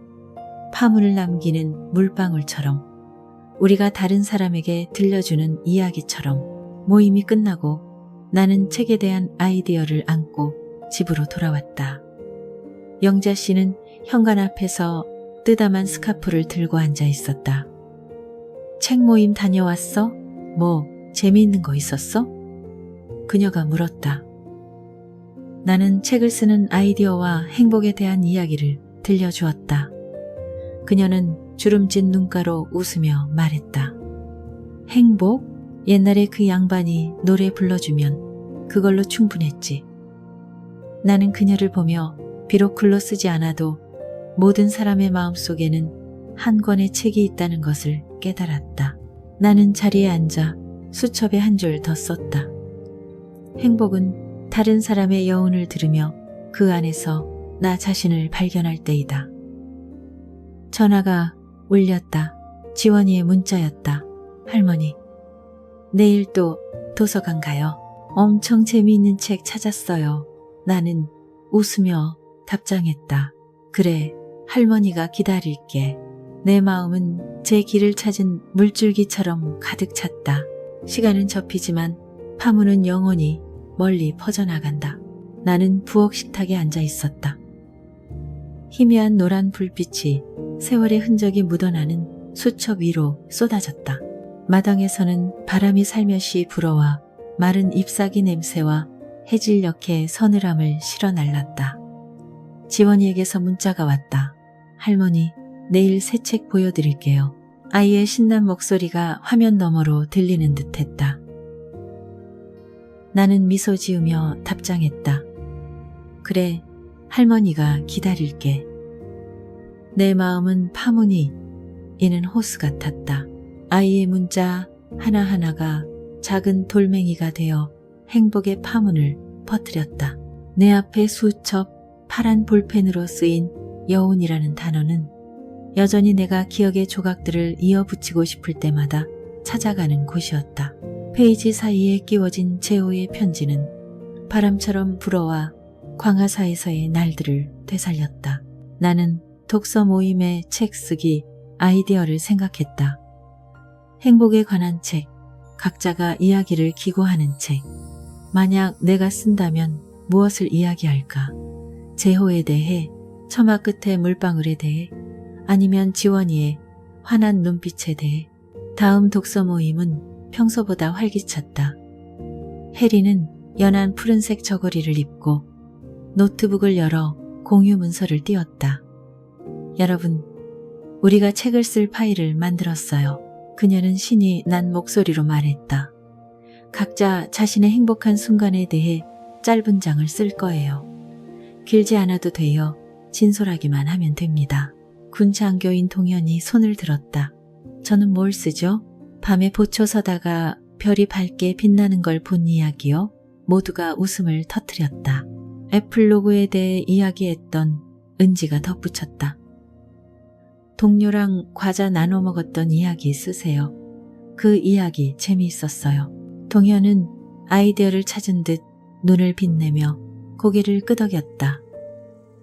파문을 남기는 물방울처럼, 우리가 다른 사람에게 들려주는 이야기처럼. 모임이 끝나고 나는 책에 대한 아이디어를 안고 집으로 돌아왔다. 영자 씨는 현관 앞에서 뜨담한 스카프를 들고 앉아 있었다. 책 모임 다녀왔어? 뭐 재미있는 거 있었어? 그녀가 물었다. 나는 책을 쓰는 아이디어와 행복에 대한 이야기를 들려주었다. 그녀는 주름진 눈가로 웃으며 말했다. 행복? 옛날에 그 양반이 노래 불러주면 그걸로 충분했지. 나는 그녀를 보며 비록 글로 쓰지 않아도 모든 사람의 마음속에는 한 권의 책이 있다는 것을 깨달았다. 나는 자리에 앉아 수첩에 한 줄 더 썼다. 행복은 다른 사람의 여운을 들으며 그 안에서 나 자신을 발견할 때이다. 전화가 울렸다. 지원이의 문자였다. 할머니, 내일 또 도서관 가요. 엄청 재미있는 책 찾았어요. 나는 웃으며 답장했다. 그래, 할머니가 기다릴게. 내 마음은 제 길을 찾은 물줄기처럼 가득 찼다. 시간은 접히지만 파문은 영원히 멀리 퍼져나간다. 나는 부엌 식탁에 앉아 있었다. 희미한 노란 불빛이 세월의 흔적이 묻어나는 수첩 위로 쏟아졌다. 마당에서는 바람이 살며시 불어와 마른 잎사귀 냄새와 해질녘의 서늘함을 실어 날랐다. 지원이에게서 문자가 왔다. 할머니, 내일 새 책 보여드릴게요. 아이의 신난 목소리가 화면 너머로 들리는 듯했다. 나는 미소 지으며 답장했다. 그래, 할머니가 기다릴게. 내 마음은 파문이 이는 호수 같았다. 아이의 문자 하나하나가 작은 돌멩이가 되어 행복의 파문을 퍼뜨렸다. 내 앞에 수첩, 파란 볼펜으로 쓰인 여운이라는 단어는 여전히 내가 기억의 조각들을 이어붙이고 싶을 때마다 찾아가는 곳이었다. 페이지 사이에 끼워진 제호의 편지는 바람처럼 불어와 광화사에서의 날들을 되살렸다. 나는 독서 모임의 책 쓰기 아이디어를 생각했다. 행복에 관한 책, 각자가 이야기를 기고하는 책. 만약 내가 쓴다면 무엇을 이야기할까? 제호에 대해, 처마 끝의 물방울에 대해, 아니면 지원이의 환한 눈빛에 대해. 다음 독서 모임은 평소보다 활기찼다. 해리는 연한 푸른색 저고리를 입고 노트북을 열어 공유 문서를 띄웠다. 여러분, 우리가 책을 쓸 파일을 만들었어요. 그녀는 신이 난 목소리로 말했다. 각자 자신의 행복한 순간에 대해 짧은 장을 쓸 거예요. 길지 않아도 돼요. 진솔하기만 하면 됩니다. 군장교인 동현이 손을 들었다. 저는 뭘 쓰죠? 밤에 보초 서다가 별이 밝게 빛나는 걸 본 이야기요. 모두가 웃음을 터뜨렸다. 애플 로고에 대해 이야기했던 은지가 덧붙였다. 동료랑 과자 나눠 먹었던 이야기 쓰세요. 그 이야기 재미있었어요. 동현은 아이디어를 찾은 듯 눈을 빛내며 고개를 끄덕였다.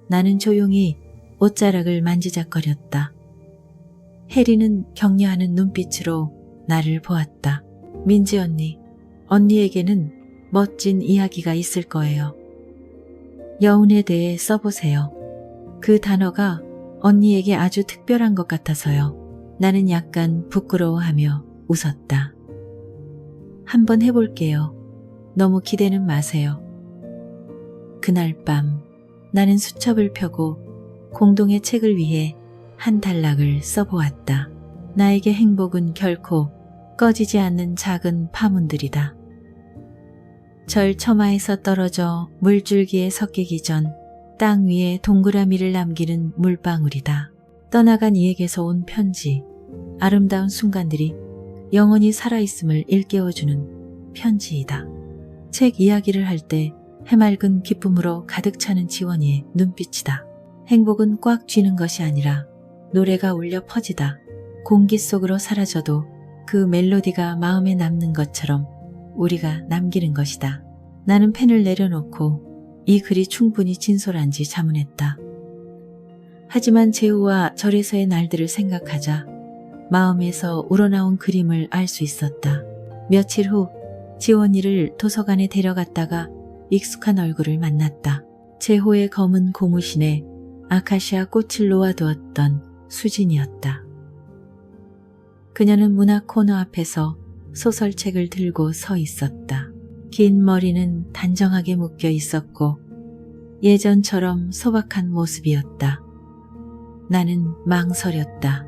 나는 조용히 옷자락을 만지작거렸다. 해리는 격려하는 눈빛으로 나를 보았다. 민지 언니, 언니에게는 멋진 이야기가 있을 거예요. 여운에 대해 써보세요. 그 단어가 언니에게 아주 특별한 것 같아서요. 나는 약간 부끄러워하며 웃었다. 한번 해볼게요. 너무 기대는 마세요. 그날 밤 나는 수첩을 펴고 공동의 책을 위해 한 단락을 써보았다. 나에게 행복은 결코 꺼지지 않는 작은 파문들이다. 절 처마에서 떨어져 물줄기에 섞이기 전 땅 위에 동그라미를 남기는 물방울이다. 떠나간 이에게서 온 편지, 아름다운 순간들이 영원히 살아있음을 일깨워주는 편지이다. 책 이야기를 할 때 해맑은 기쁨으로 가득 차는 지원이의 눈빛이다. 행복은 꽉 쥐는 것이 아니라 노래가 울려 퍼지다. 공기 속으로 사라져도 그 멜로디가 마음에 남는 것처럼 우리가 남기는 것이다. 나는 펜을 내려놓고 이 글이 충분히 진솔한지 자문했다. 하지만 제우와 절에서의 날들을 생각하자 마음에서 우러나온 그림을 알 수 있었다. 며칠 후 지원이를 도서관에 데려갔다가 익숙한 얼굴을 만났다. 제호의 검은 고무신에 아카시아 꽃을 놓아두었던 수진이었다. 그녀는 문학 코너 앞에서 소설책을 들고 서 있었다. 긴 머리는 단정하게 묶여 있었고 예전처럼 소박한 모습이었다. 나는 망설였다.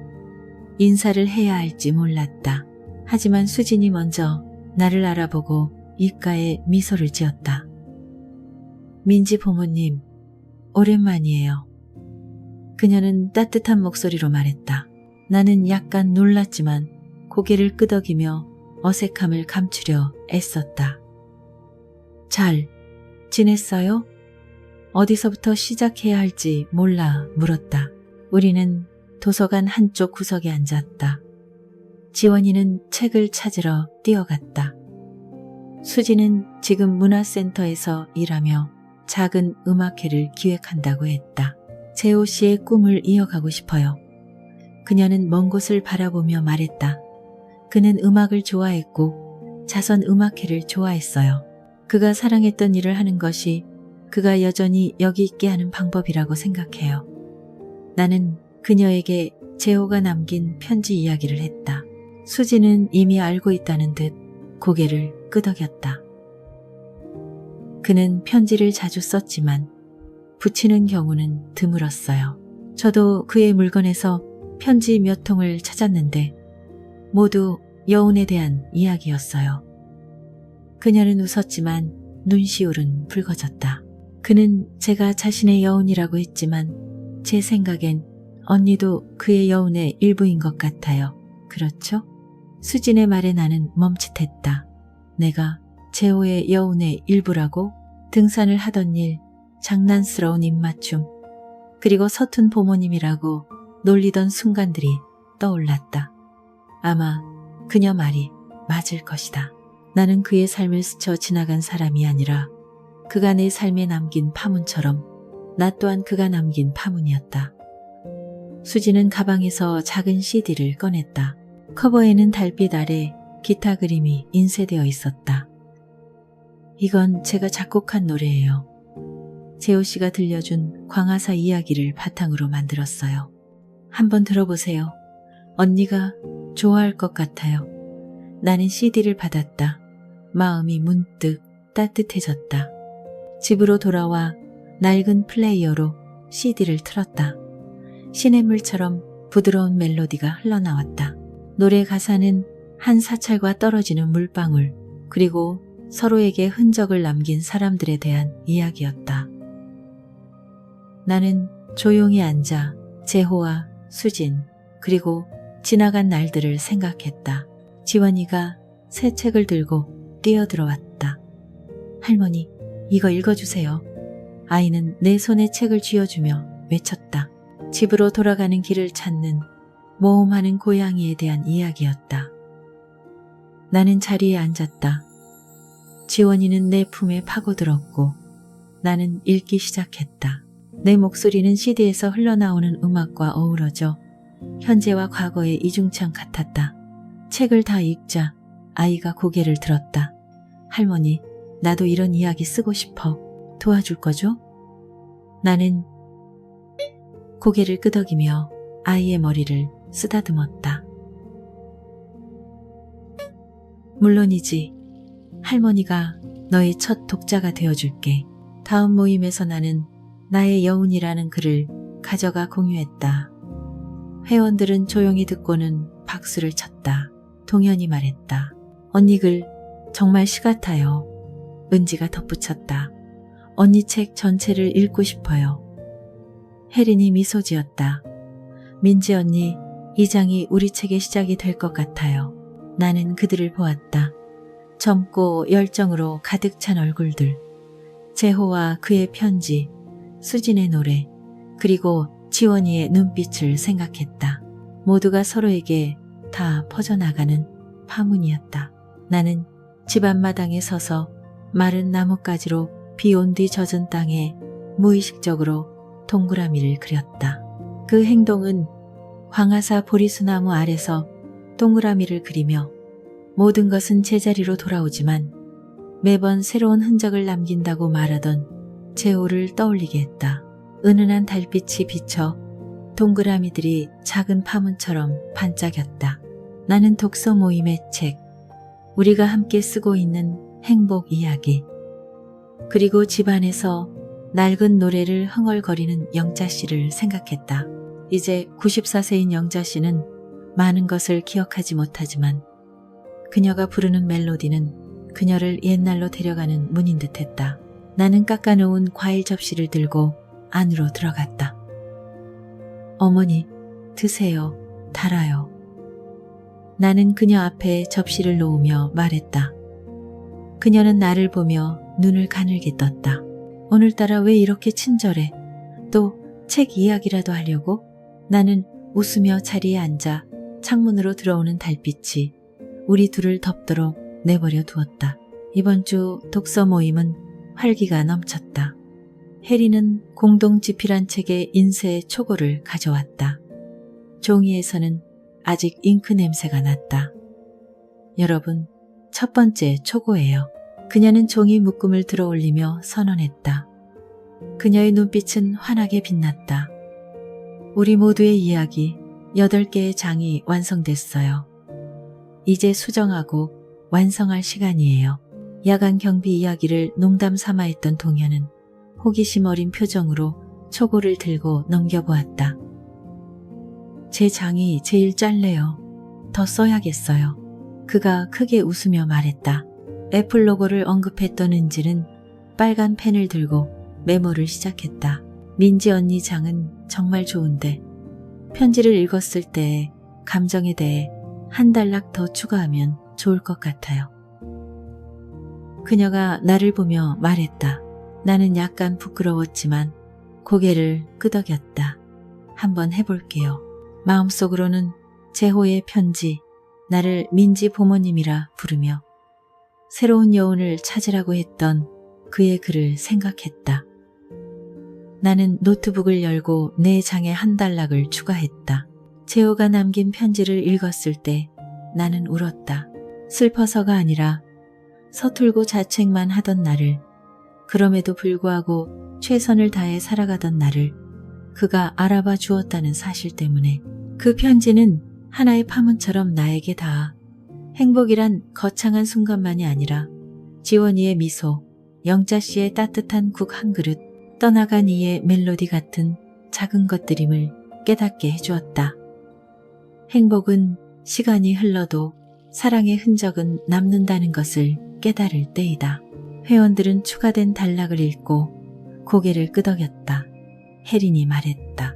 인사를 해야 할지 몰랐다. 하지만 수진이 먼저 나를 알아보고 입가에 미소를 지었다. 민지 부모님, 오랜만이에요. 그녀는 따뜻한 목소리로 말했다. 나는 약간 놀랐지만 고개를 끄덕이며 어색함을 감추려 애썼다. 잘 지냈어요? 어디서부터 시작해야 할지 몰라 물었다. 우리는 도서관 한쪽 구석에 앉았다. 지원이는 책을 찾으러 뛰어갔다. 수지는 지금 문화센터에서 일하며 작은 음악회를 기획한다고 했다. 제호 씨의 꿈을 이어가고 싶어요. 그녀는 먼 곳을 바라보며 말했다. 그는 음악을 좋아했고 자선 음악회를 좋아했어요. 그가 사랑했던 일을 하는 것이 그가 여전히 여기 있게 하는 방법이라고 생각해요. 나는 그녀에게 제호가 남긴 편지 이야기를 했다. 수지는 이미 알고 있다는 듯 고개를 끄덕였다. 그는 편지를 자주 썼지만 붙이는 경우는 드물었어요. 저도 그의 물건에서 편지 몇 통을 찾았는데 모두 여운에 대한 이야기였어요. 그녀는 웃었지만 눈시울은 붉어졌다. 그는 제가 자신의 여운이라고 했지만 제 생각엔 언니도 그의 여운의 일부인 것 같아요. 그렇죠? 수진의 말에 나는 멈칫했다. 내가 제호의 여운의 일부라고? 등산을 하던 일, 장난스러운 입맞춤, 그리고 서툰 부모님이라고 놀리던 순간들이 떠올랐다. 아마 그녀 말이 맞을 것이다. 나는 그의 삶을 스쳐 지나간 사람이 아니라 그가 내 삶에 남긴 파문처럼 나 또한 그가 남긴 파문이었다. 수지는 가방에서 작은 CD를 꺼냈다. 커버에는 달빛 아래 기타 그림이 인쇄되어 있었다. 이건 제가 작곡한 노래예요. 재호 씨가 들려준 광화사 이야기를 바탕으로 만들었어요. 한번 들어보세요. 언니가 좋아할 것 같아요. 나는 CD를 받았다. 마음이 문득 따뜻해졌다. 집으로 돌아와 낡은 플레이어로 CD를 틀었다. 시냇물처럼 부드러운 멜로디가 흘러나왔다. 노래 가사는 한 사찰과 떨어지는 물방울, 그리고 서로에게 흔적을 남긴 사람들에 대한 이야기였다. 나는 조용히 앉아 재호와 수진, 그리고 지나간 날들을 생각했다. 지원이가 새 책을 들고 뛰어들어왔다. 할머니, 이거 읽어주세요. 아이는 내 손에 책을 쥐어주며 외쳤다. 집으로 돌아가는 길을 찾는 모험하는 고양이에 대한 이야기였다. 나는 자리에 앉았다. 지원이는 내 품에 파고들었고 나는 읽기 시작했다. 내 목소리는 CD에서 흘러나오는 음악과 어우러져 현재와 과거의 이중창 같았다. 책을 다 읽자 아이가 고개를 들었다. 할머니, 나도 이런 이야기 쓰고 싶어. 도와줄 거죠? 나는 고개를 끄덕이며 아이의 머리를 쓰다듬었다. 물론이지. 할머니가 너의 첫 독자가 되어줄게. 다음 모임에서 나는 나의 여운이라는 글을 가져가 공유했다. 회원들은 조용히 듣고는 박수를 쳤다. 동현이 말했다. 언니 글 정말 시 같아요. 은지가 덧붙였다. 언니 책 전체를 읽고 싶어요. 혜린이 미소 지었다. 민지 언니, 이 장이 우리 책의 시작이 될 것 같아요. 나는 그들을 보았다. 젊고 열정으로 가득 찬 얼굴들. 재호와 그의 편지, 수진의 노래, 그리고 지원이의 눈빛을 생각했다. 모두가 서로에게 다 퍼져나가는 파문이었다. 나는 집 앞마당에 서서 마른 나뭇가지로 비 온 뒤 젖은 땅에 무의식적으로 동그라미를 그렸다. 그 행동은 광화사 보리수나무 아래서 동그라미를 그리며 모든 것은 제자리로 돌아오지만 매번 새로운 흔적을 남긴다고 말하던 재호를 떠올리게 했다. 은은한 달빛이 비쳐 동그라미들이 작은 파문처럼 반짝였다. 나는 독서 모임의 책, 우리가 함께 쓰고 있는 행복 이야기, 그리고 집안에서 낡은 노래를 흥얼거리는 영자 씨를 생각했다. 이제 94세인 영자 씨는 많은 것을 기억하지 못하지만 그녀가 부르는 멜로디는 그녀를 옛날로 데려가는 문인 듯했다. 나는 깎아놓은 과일 접시를 들고 안으로 들어갔다. 어머니, 드세요. 달아요. 나는 그녀 앞에 접시를 놓으며 말했다. 그녀는 나를 보며 눈을 가늘게 떴다. 오늘따라 왜 이렇게 친절해? 또 책 이야기라도 하려고? 나는 웃으며 자리에 앉아 창문으로 들어오는 달빛이 우리 둘을 덮도록 내버려 두었다. 이번 주 독서 모임은 활기가 넘쳤다. 혜리는 공동 집필한 책의 인쇄 초고를 가져왔다. 종이에서는 아직 잉크 냄새가 났다. 여러분, 첫 번째 초고예요. 그녀는 종이 묶음을 들어올리며 선언했다. 그녀의 눈빛은 환하게 빛났다. 우리 모두의 이야기 8개의 장이 완성됐어요. 이제 수정하고 완성할 시간이에요. 야간 경비 이야기를 농담 삼아 했던 동현은 호기심 어린 표정으로 초고를 들고 넘겨보았다. 제 장이 제일 짧네요. 더 써야겠어요. 그가 크게 웃으며 말했다. 애플 로고를 언급했던 은지는 빨간 펜을 들고 메모를 시작했다. 민지 언니 장은 정말 좋은데 편지를 읽었을 때 감정에 대해 한 단락 더 추가하면 좋을 것 같아요. 그녀가 나를 보며 말했다. 나는 약간 부끄러웠지만 고개를 끄덕였다. 한번 해볼게요. 마음속으로는 재호의 편지, 나를 민지 부모님이라 부르며 새로운 여운을 찾으라고 했던 그의 글을 생각했다. 나는 노트북을 열고 내 장에 한 단락을 추가했다. 재호가 남긴 편지를 읽었을 때 나는 울었다. 슬퍼서가 아니라 서툴고 자책만 하던 나를, 그럼에도 불구하고 최선을 다해 살아가던 나를 그가 알아봐 주었다는 사실 때문에. 그 편지는 하나의 파문처럼 나에게 닿아 행복이란 거창한 순간만이 아니라 지원이의 미소, 영자 씨의 따뜻한 국 한 그릇, 떠나간 이의 멜로디 같은 작은 것들임을 깨닫게 해주었다. 행복은 시간이 흘러도 사랑의 흔적은 남는다는 것을 깨달을 때이다. 회원들은 추가된 단락을 읽고 고개를 끄덕였다. 혜린이 말했다.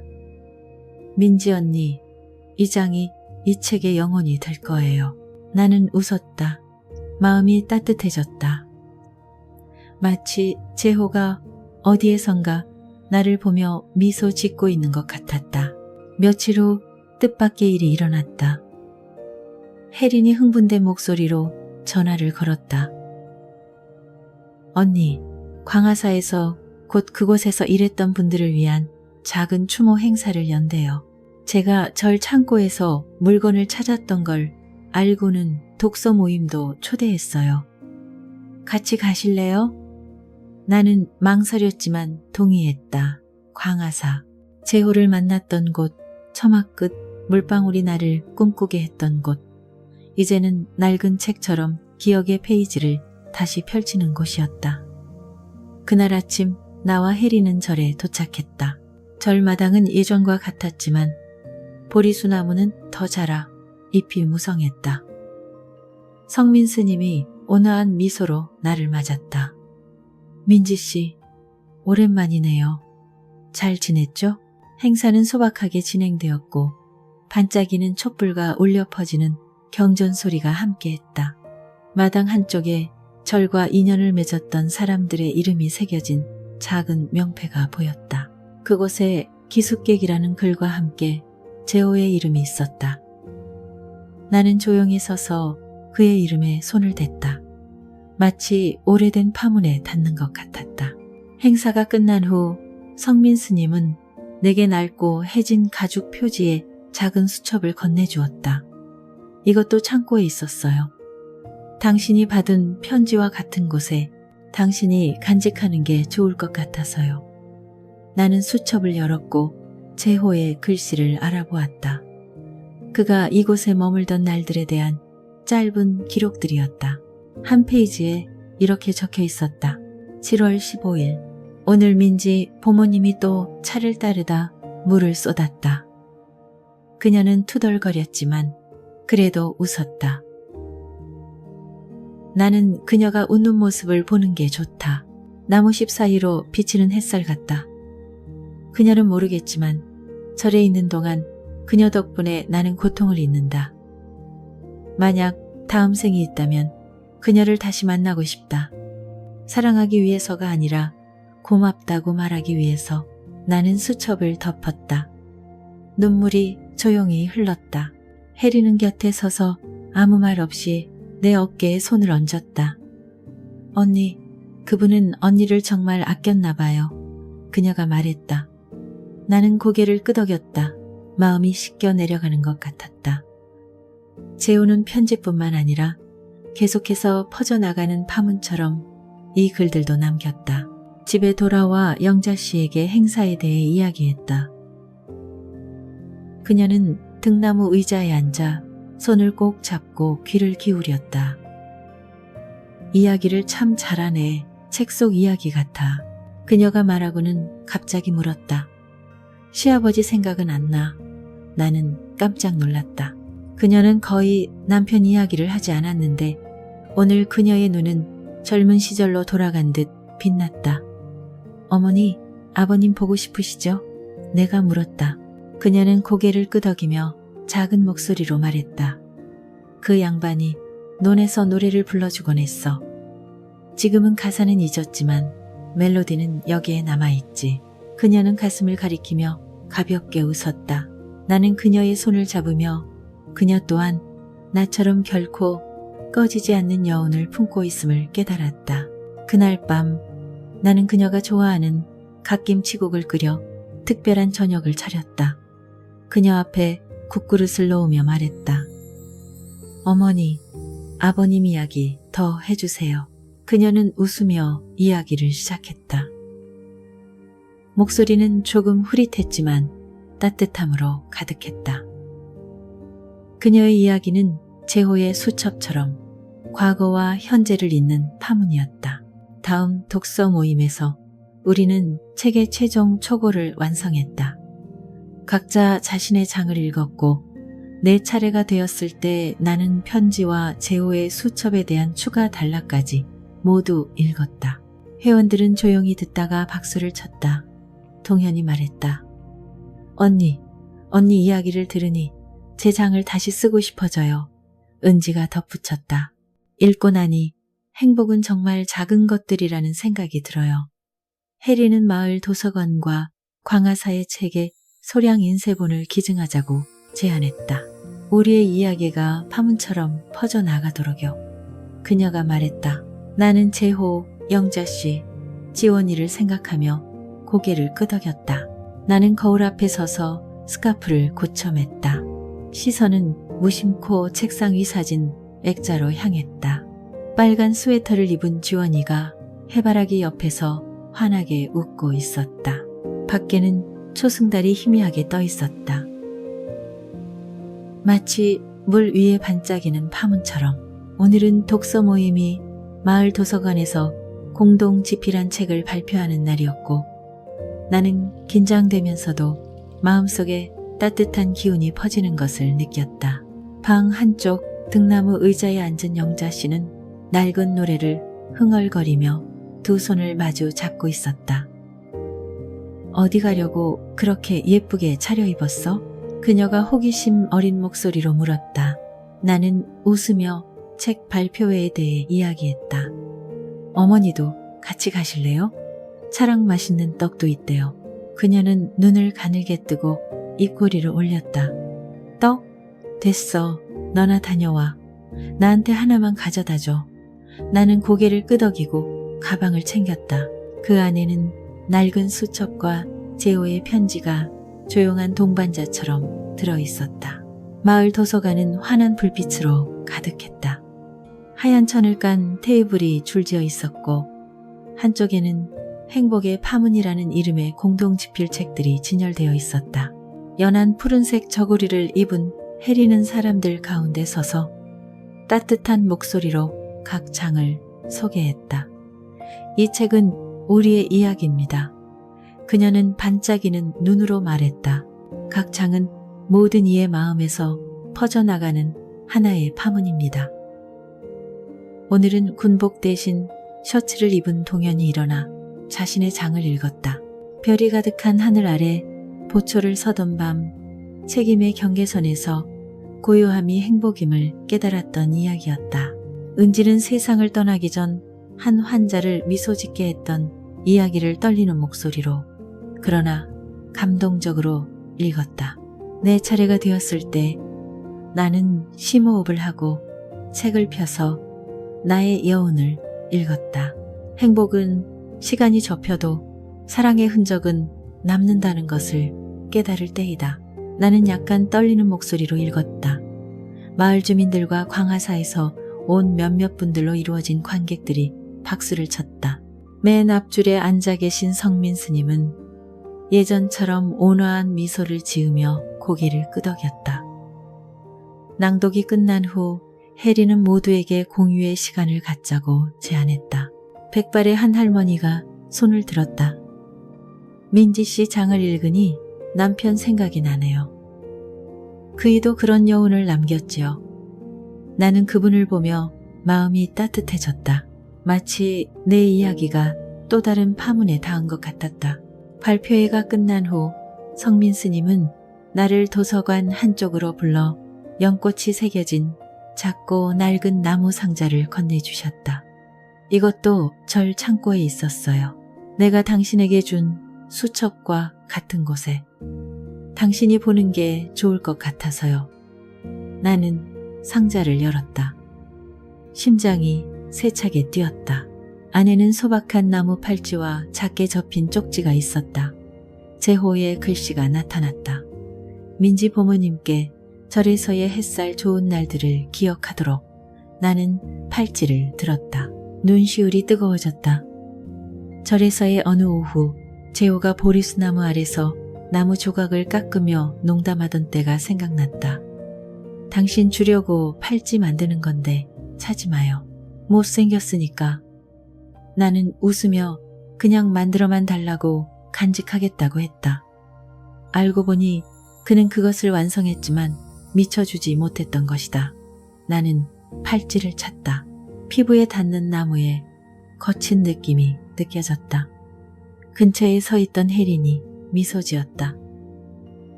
민지 언니, 이 장이 이 책의 영혼이 될 거예요. 나는 웃었다. 마음이 따뜻해졌다. 마치 재호가 어디에선가 나를 보며 미소 짓고 있는 것 같았다. 며칠 후 뜻밖의 일이 일어났다. 혜린이 흥분된 목소리로 전화를 걸었다. 언니, 광화사에서 곧 그곳에서 일했던 분들을 위한 작은 추모 행사를 연대요. 제가 절 창고에서 물건을 찾았던 걸 알고는 독서 모임도 초대했어요. 같이 가실래요? 나는 망설였지만 동의했다. 광화사, 재호를 만났던 곳, 처마 끝 물방울이 나를 꿈꾸게 했던 곳, 이제는 낡은 책처럼 기억의 페이지를 다시 펼치는 곳이었다. 그날 아침 나와 혜리는 절에 도착했다. 절마당은 예전과 같았지만 보리수나무는 더 자라 잎이 무성했다. 성민 스님이 온화한 미소로 나를 맞았다. 민지씨, 오랜만이네요. 잘 지냈죠? 행사는 소박하게 진행되었고 반짝이는 촛불과 울려 퍼지는 경전 소리가 함께했다. 마당 한쪽에 절과 인연을 맺었던 사람들의 이름이 새겨진 작은 명패가 보였다. 그곳에 기숙객이라는 글과 함께 재호의 이름이 있었다. 나는 조용히 서서 그의 이름에 손을 댔다. 마치 오래된 파문에 닿는 것 같았다. 행사가 끝난 후 성민 스님은 내게 낡고 해진 가죽 표지에 작은 수첩을 건네주었다. 이것도 창고에 있었어요. 당신이 받은 편지와 같은 곳에 당신이 간직하는 게 좋을 것 같아서요. 나는 수첩을 열었고 재호의 글씨를 알아보았다. 그가 이곳에 머물던 날들에 대한 짧은 기록들이었다. 한 페이지에 이렇게 적혀 있었다. 7월 15일, 오늘 민지 부모님이 또 차를 따르다 물을 쏟았다. 그녀는 투덜거렸지만 그래도 웃었다. 나는 그녀가 웃는 모습을 보는 게 좋다. 나무십 사이로 비치는 햇살 같다. 그녀는 모르겠지만 절에 있는 동안 그녀 덕분에 나는 고통을 잊는다. 만약 다음 생이 있다면 그녀를 다시 만나고 싶다. 사랑하기 위해서가 아니라 고맙다고 말하기 위해서. 나는 수첩을 덮었다. 눈물이 조용히 흘렀다. 혜리는 곁에 서서 아무 말 없이 내 어깨에 손을 얹었다. 언니, 그분은 언니를 정말 아꼈나 봐요. 그녀가 말했다. 나는 고개를 끄덕였다. 마음이 씻겨 내려가는 것 같았다. 재호는 편지뿐만 아니라 계속해서 퍼져나가는 파문처럼 이 글들도 남겼다. 집에 돌아와 영자 씨에게 행사에 대해 이야기했다. 그녀는 등나무 의자에 앉아 손을 꼭 잡고 귀를 기울였다. 이야기를 참 잘하네. 책 속 이야기 같아. 그녀가 말하고는 갑자기 물었다. 시아버지 생각은 안 나. 나는 깜짝 놀랐다. 그녀는 거의 남편 이야기를 하지 않았는데 오늘 그녀의 눈은 젊은 시절로 돌아간 듯 빛났다. 어머니, 아버님 보고 싶으시죠? 내가 물었다. 그녀는 고개를 끄덕이며 작은 목소리로 말했다. 그 양반이 논에서 노래를 불러주곤 했어. 지금은 가사는 잊었지만 멜로디는 여기에 남아있지. 그녀는 가슴을 가리키며 가볍게 웃었다. 나는 그녀의 손을 잡으며 그녀 또한 나처럼 결코 꺼지지 않는 여운을 품고 있음을 깨달았다. 그날 밤 나는 그녀가 좋아하는 갓김치국을 끓여 특별한 저녁을 차렸다. 그녀 앞에 국그릇을 놓으며 말했다. 어머니, 아버님 이야기 더 해주세요. 그녀는 웃으며 이야기를 시작했다. 목소리는 조금 흐릿했지만 따뜻함으로 가득했다. 그녀의 이야기는 제호의 수첩처럼 과거와 현재를 잇는 파문이었다. 다음 독서 모임에서 우리는 책의 최종 초고를 완성했다. 각자 자신의 장을 읽었고 내 차례가 되었을 때 나는 편지와 제호의 수첩에 대한 추가 단락까지 모두 읽었다. 회원들은 조용히 듣다가 박수를 쳤다. 동현이 말했다. 언니 이야기를 들으니 제 장을 다시 쓰고 싶어져요. 은지가 덧붙였다. 읽고 나니 행복은 정말 작은 것들이라는 생각이 들어요. 혜리는 마을 도서관과 광화사의 책에 소량 인쇄본을 기증하자고 제안했다. 우리의 이야기가 파문처럼 퍼져나가도록요. 그녀가 말했다. 나는 제호, 영자씨, 지원이를 생각하며 고개를 끄덕였다. 나는 거울 앞에 서서 스카프를 고쳐맸다. 시선은 무심코 책상 위 사진 액자로 향했다. 빨간 스웨터를 입은 지원이가 해바라기 옆에서 환하게 웃고 있었다. 밖에는 초승달이 희미하게 떠 있었다. 마치 물 위에 반짝이는 파문처럼 오늘은 독서 모임이 마을 도서관에서 공동 집필한 책을 발표하는 날이었고 나는 긴장되면서도 마음속에 따뜻한 기운이 퍼지는 것을 느꼈다. 방 한쪽 등나무 의자에 앉은 영자 씨는 낡은 노래를 흥얼거리며 두 손을 마주 잡고 있었다. 어디 가려고 그렇게 예쁘게 차려입었어? 그녀가 호기심 어린 목소리로 물었다. 나는 웃으며 책 발표회에 대해 이야기했다. 어머니도 같이 가실래요? 차랑 맛있는 떡도 있대요. 그녀는 눈을 가늘게 뜨고 입꼬리를 올렸다. 떡? 됐어. 너나 다녀와. 나한테 하나만 가져다 줘. 나는 고개를 끄덕이고 가방을 챙겼다. 그 안에는 낡은 수첩과 제호의 편지가 조용한 동반자처럼 들어있었다. 마을 도서관은 환한 불빛으로 가득했다. 하얀 천을 깐 테이블이 줄지어 있었고 한쪽에는 행복의 파문이라는 이름의 공동 집필책들이 진열되어 있었다. 연한 푸른색 저고리를 입은 해리는 사람들 가운데 서서 따뜻한 목소리로 각 장을 소개했다. 이 책은 우리의 이야기입니다. 그녀는 반짝이는 눈으로 말했다. 각 장은 모든 이의 마음에서 퍼져나가는 하나의 파문입니다. 오늘은 군복 대신 셔츠를 입은 동현이 일어나 자신의 장을 읽었다. 별이 가득한 하늘 아래 보초를 서던 밤 책임의 경계선에서 고요함이 행복임을 깨달았던 이야기였다. 은지는 세상을 떠나기 전 한 환자를 미소 짓게 했던 이야기를 떨리는 목소리로 그러나 감동적으로 읽었다. 내 차례가 되었을 때 나는 심호흡을 하고 책을 펴서 나의 여운을 읽었다. 행복은 시간이 접혀도 사랑의 흔적은 남는다는 것을 깨달을 때이다. 나는 약간 떨리는 목소리로 읽었다. 마을 주민들과 광화사에서 온 몇몇 분들로 이루어진 관객들이 박수를 쳤다. 맨 앞줄에 앉아 계신 성민 스님은 예전처럼 온화한 미소를 지으며 고개를 끄덕였다. 낭독이 끝난 후 해리는 모두에게 공유의 시간을 갖자고 제안했다. 백발의 한 할머니가 손을 들었다. 민지 씨 장을 읽으니 남편 생각이 나네요. 그이도 그런 여운을 남겼지요. 나는 그분을 보며 마음이 따뜻해졌다. 마치 내 이야기가 또 다른 파문에 닿은 것 같았다. 발표회가 끝난 후 성민 스님은 나를 도서관 한쪽으로 불러 연꽃이 새겨진 작고 낡은 나무 상자를 건네주셨다. 이것도 절 창고에 있었어요. 내가 당신에게 준 수첩과 같은 곳에. 당신이 보는 게 좋을 것 같아서요. 나는 상자를 열었다. 심장이 세차게 뛰었다. 안에는 소박한 나무 팔찌와 작게 접힌 쪽지가 있었다. 제호의 글씨가 나타났다. 민지 부모님께 절에서의 햇살 좋은 날들을 기억하도록. 나는 팔찌를 들었다. 눈시울이 뜨거워졌다. 절에서의 어느 오후 제호가 보리수나무 아래서 나무 조각을 깎으며 농담하던 때가 생각났다. 당신 주려고 팔찌 만드는 건데 차지 마요. 못생겼으니까. 나는 웃으며 그냥 만들어만 달라고 간직하겠다고 했다. 알고 보니 그는 그것을 완성했지만 미쳐주지 못했던 것이다. 나는 팔찌를 찾다. 피부에 닿는 나무에 거친 느낌이 느껴졌다. 근처에 서 있던 혜린이 미소 지었다.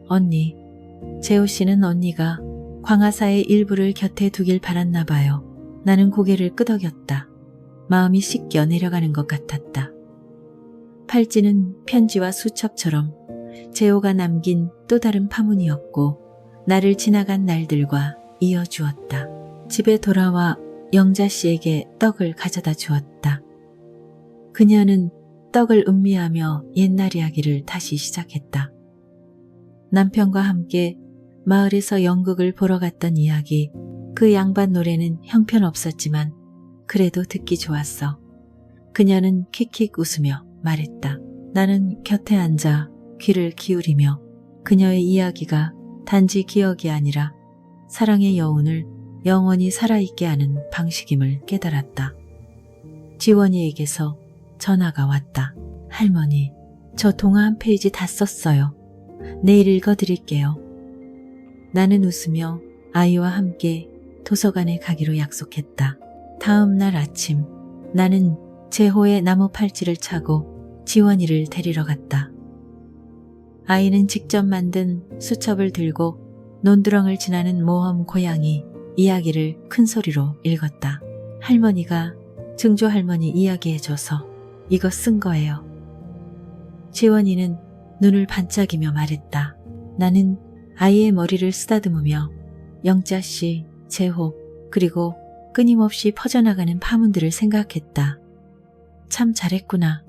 언니, 재호 씨는 언니가 광화사의 일부를 곁에 두길 바랐나 봐요. 나는 고개를 끄덕였다. 마음이 씻겨 내려가는 것 같았다. 팔찌는 편지와 수첩처럼 재호가 남긴 또 다른 파문이었고 나를 지나간 날들과 이어주었다. 집에 돌아와 영자 씨에게 떡을 가져다 주었다. 그녀는 떡을 음미하며 옛날 이야기를 다시 시작했다. 남편과 함께 마을에서 연극을 보러 갔던 이야기, 그 양반 노래는 형편없었지만 그래도 듣기 좋았어. 그녀는 킥킥 웃으며 말했다. 나는 곁에 앉아 귀를 기울이며 그녀의 이야기가 단지 기억이 아니라 사랑의 여운을 영원히 살아있게 하는 방식임을 깨달았다. 지원이에게서 전화가 왔다. 할머니, 저 동화 한 페이지 다 썼어요. 내일 읽어드릴게요. 나는 웃으며 아이와 함께 도서관에 가기로 약속했다. 다음 날 아침 나는 재호의 나무 팔찌를 차고 지원이를 데리러 갔다. 아이는 직접 만든 수첩을 들고 논두렁을 지나는 모험 고양이 이야기를 큰 소리로 읽었다. 할머니가 증조 할머니 이야기해줘서 이거 쓴 거예요. 지원이는 눈을 반짝이며 말했다. 나는 아이의 머리를 쓰다듬으며 영자씨, 재호, 그리고 끊임없이 퍼져나가는 파문들을 생각했다. 참 잘했구나.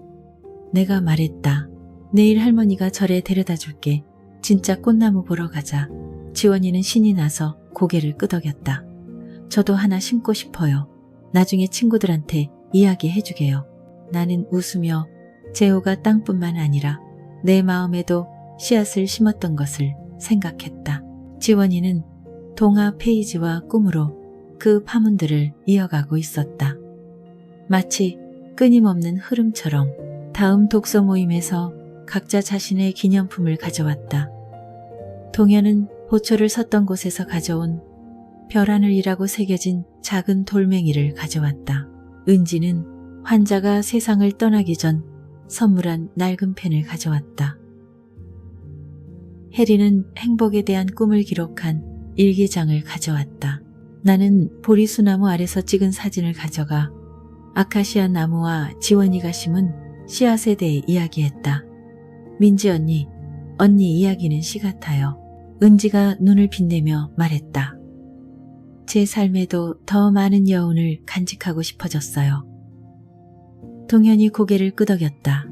내가 말했다. 내일 할머니가 절에 데려다 줄게. 진짜 꽃나무 보러 가자. 지원이는 신이 나서 고개를 끄덕였다. 저도 하나 심고 싶어요. 나중에 친구들한테 이야기해주게요. 나는 웃으며 재호가 땅뿐만 아니라 내 마음에도 씨앗을 심었던 것을 생각했다. 지원이는 동화 페이지와 꿈으로 그 파문들을 이어가고 있었다. 마치 끊임없는 흐름처럼 다음 독서 모임에서 각자 자신의 기념품을 가져왔다. 동현은 보초를 섰던 곳에서 가져온 별하늘이라고 새겨진 작은 돌멩이를 가져왔다. 은지는 환자가 세상을 떠나기 전 선물한 낡은 펜을 가져왔다. 혜리는 행복에 대한 꿈을 기록한 일기장을 가져왔다. 나는 보리수나무 아래서 찍은 사진을 가져가 아카시아 나무와 지원이가 심은 씨앗에 대해 이야기했다. 민지 언니 이야기는 시 같아요. 은지가 눈을 빛내며 말했다. 제 삶에도 더 많은 여운을 간직하고 싶어졌어요. 동현이 고개를 끄덕였다.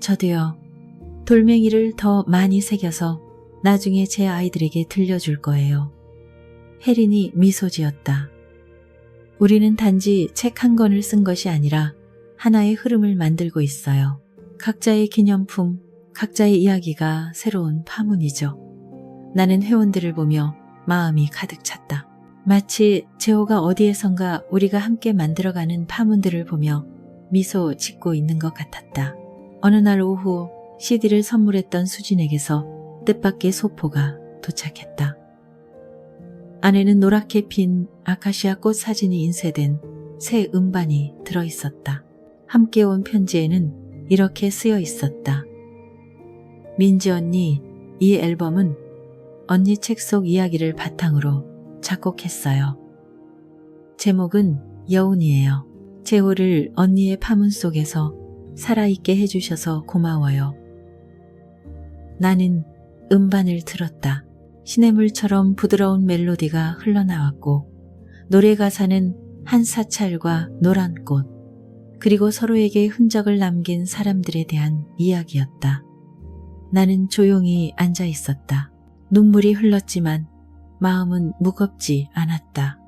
저도요. 돌멩이를 더 많이 새겨서 나중에 제 아이들에게 들려줄 거예요. 혜린이 미소 지었다. 우리는 단지 책 한 권을 쓴 것이 아니라 하나의 흐름을 만들고 있어요. 각자의 기념품, 각자의 이야기가 새로운 파문이죠. 나는 회원들을 보며 마음이 가득 찼다. 마치 재호가 어디에선가 우리가 함께 만들어가는 파문들을 보며 미소 짓고 있는 것 같았다. 어느 날 오후 CD를 선물했던 수진에게서 뜻밖의 소포가 도착했다. 안에는 노랗게 핀 아카시아 꽃 사진이 인쇄된 새 음반이 들어있었다. 함께 온 편지에는 이렇게 쓰여 있었다. 민지 언니, 이 앨범은 언니 책 속 이야기를 바탕으로 작곡했어요. 제목은 여운이에요. 재호를 언니의 파문 속에서 살아있게 해주셔서 고마워요. 나는 음반을 틀었다. 시냇물처럼 부드러운 멜로디가 흘러나왔고 노래 가사는 한 사찰과 노란 꽃 그리고 서로에게 흔적을 남긴 사람들에 대한 이야기였다. 나는 조용히 앉아 있었다. 눈물이 흘렀지만 마음은 무겁지 않았다.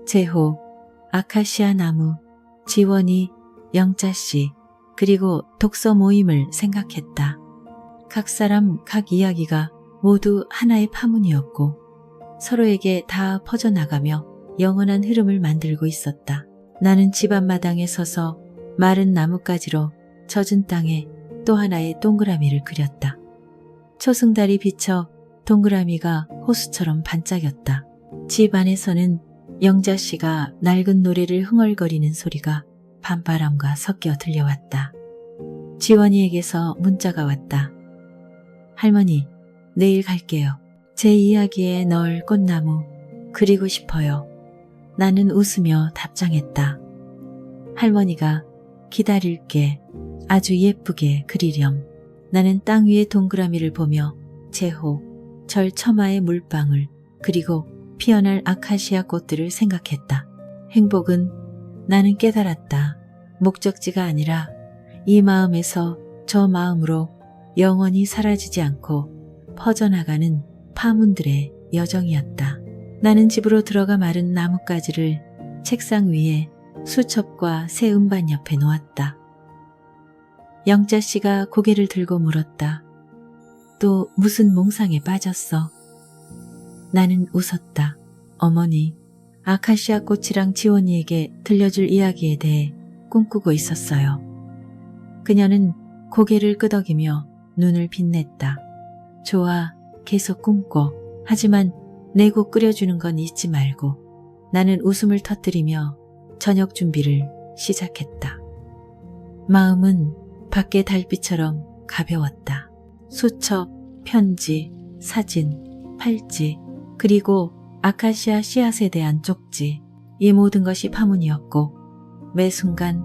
제호, 아카시아 나무, 지원이, 영자씨, 그리고 독서 모임을 생각했다. 각 사람 각 이야기가 모두 하나의 파문이었고 서로에게 다 퍼져나가며 영원한 흐름을 만들고 있었다. 나는 집 앞마당에 서서 마른 나뭇가지로 젖은 땅에 또 하나의 동그라미를 그렸다. 초승달이 비쳐 동그라미가 호수처럼 반짝였다. 집 안에서는 영자씨가 낡은 노래를 흥얼거리는 소리가 밤바람과 섞여 들려왔다. 지원이에게서 문자가 왔다. 할머니, 내일 갈게요. 제 이야기에 넣을 꽃나무 그리고 싶어요. 나는 웃으며 답장했다. 할머니가 기다릴게. 아주 예쁘게 그리렴. 나는 땅 위의 동그라미를 보며 제호, 절 처마의 물방울 그리고 피어날 아카시아 꽃들을 생각했다. 행복은 나는 깨달았다. 목적지가 아니라 이 마음에서 저 마음으로 영원히 사라지지 않고 퍼져나가는 파문들의 여정이었다. 나는 집으로 들어가 마른 나뭇가지를 책상 위에 수첩과 새 음반 옆에 놓았다. 영자씨가 고개를 들고 물었다. 또 무슨 몽상에 빠졌어? 나는 웃었다. 어머니, 아카시아 꽃이랑 지원이에게 들려줄 이야기에 대해 꿈꾸고 있었어요. 그녀는 고개를 끄덕이며 눈을 빛냈다. 좋아, 계속 꿈꿔. 하지만 내고 끓여주는 건 잊지 말고. 나는 웃음을 터뜨리며 저녁 준비를 시작했다. 마음은 밖의 달빛처럼 가벼웠다. 수첩, 편지, 사진, 팔찌, 그리고 아카시아 씨앗에 대한 쪽지. 이 모든 것이 파문이었고 매 순간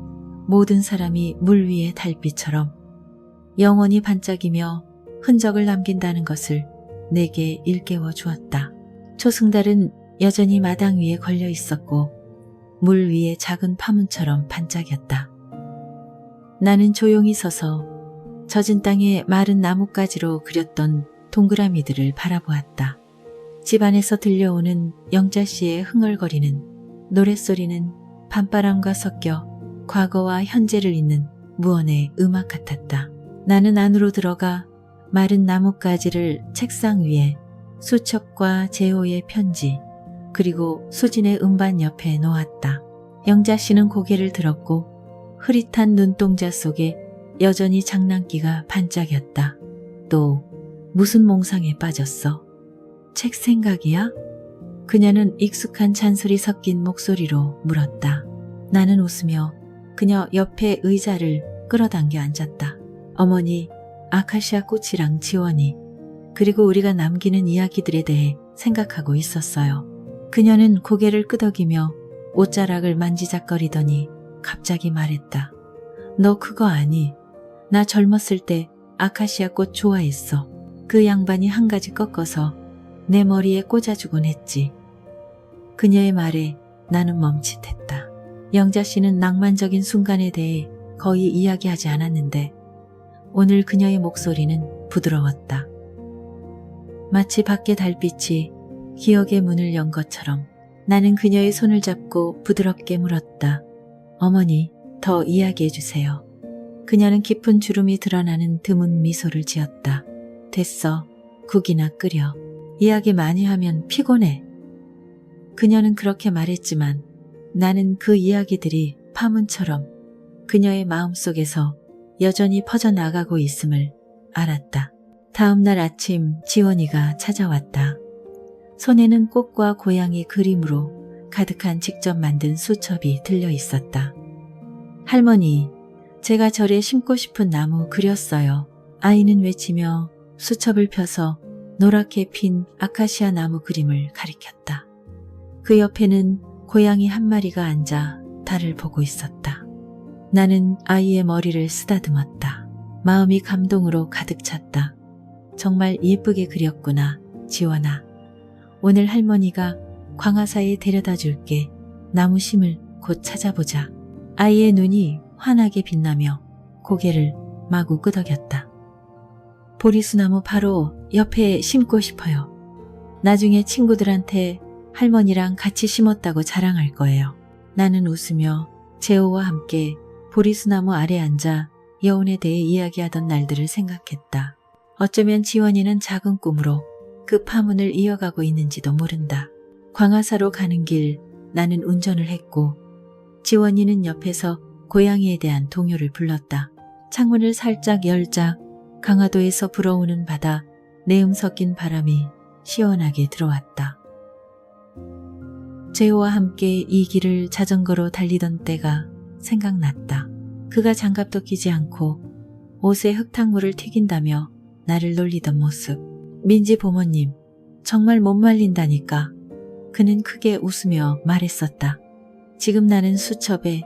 모든 사람이 물 위의 달빛처럼 영원히 반짝이며 흔적을 남긴다는 것을 내게 일깨워 주었다. 초승달은 여전히 마당 위에 걸려 있었고 물 위의 작은 파문처럼 반짝였다. 나는 조용히 서서 젖은 땅에 마른 나뭇가지로 그렸던 동그라미들을 바라보았다. 집 안에서 들려오는 영자씨의 흥얼거리는 노랫소리는 밤바람과 섞여 과거와 현재를 잇는 무언의 음악 같았다. 나는 안으로 들어가 마른 나뭇가지를 책상 위에 수첩과 제호의 편지 그리고 수진의 음반 옆에 놓았다. 영자씨는 고개를 들었고 흐릿한 눈동자 속에 여전히 장난기가 반짝였다. 또 무슨 몽상에 빠졌어? 책 생각이야? 그녀는 익숙한 잔소리 섞인 목소리로 물었다. 나는 웃으며 그녀 옆에 의자를 끌어당겨 앉았다. 어머니, 아카시아 꽃이랑 지원이 그리고 우리가 남기는 이야기들에 대해 생각하고 있었어요. 그녀는 고개를 끄덕이며 옷자락을 만지작거리더니 갑자기 말했다. 너 그거 아니? 나 젊었을 때 아카시아 꽃 좋아했어. 그 양반이 한 가지 꺾어서 내 머리에 꽂아주곤 했지. 그녀의 말에 나는 멈칫했다. 영자씨는 낭만적인 순간에 대해 거의 이야기하지 않았는데 오늘 그녀의 목소리는 부드러웠다. 마치 밖의 달빛이 기억의 문을 연 것처럼 나는 그녀의 손을 잡고 부드럽게 물었다. 어머니, 더 이야기해 주세요. 그녀는 깊은 주름이 드러나는 드문 미소를 지었다. 됐어. 국이나 끓여. 이야기 많이 하면 피곤해. 그녀는 그렇게 말했지만 나는 그 이야기들이 파문처럼 그녀의 마음속에서 여전히 퍼져나가고 있음을 알았다. 다음 날 아침 지원이가 찾아왔다. 손에는 꽃과 고양이 그림으로 가득한 직접 만든 수첩이 들려 있었다. 할머니, 제가 절에 심고 싶은 나무 그렸어요. 아이는 외치며 수첩을 펴서 노랗게 핀 아카시아 나무 그림을 가리켰다. 그 옆에는 고양이 한 마리가 앉아 달을 보고 있었다. 나는 아이의 머리를 쓰다듬었다. 마음이 감동으로 가득 찼다. 정말 예쁘게 그렸구나, 지원아. 오늘 할머니가 광화사에 데려다 줄게. 나무 심을 곧 찾아보자. 아이의 눈이 환하게 빛나며 고개를 마구 끄덕였다. 보리수나무 바로 옆에 심고 싶어요. 나중에 친구들한테 할머니랑 같이 심었다고 자랑할 거예요. 나는 웃으며 재호와 함께 보리수나무 아래 앉아 여운에 대해 이야기하던 날들을 생각했다. 어쩌면 지원이는 작은 꿈으로 그 파문을 이어가고 있는지도 모른다. 광화사로 가는 길 나는 운전을 했고 지원이는 옆에서 고양이에 대한 동요를 불렀다. 창문을 살짝 열자 강화도에서 불어오는 바다, 내음 섞인 바람이 시원하게 들어왔다. 재호와 함께 이 길을 자전거로 달리던 때가 생각났다. 그가 장갑도 끼지 않고 옷에 흙탕물을 튀긴다며 나를 놀리던 모습. 민지 부모님, 정말 못 말린다니까. 그는 크게 웃으며 말했었다. 지금 나는 수첩에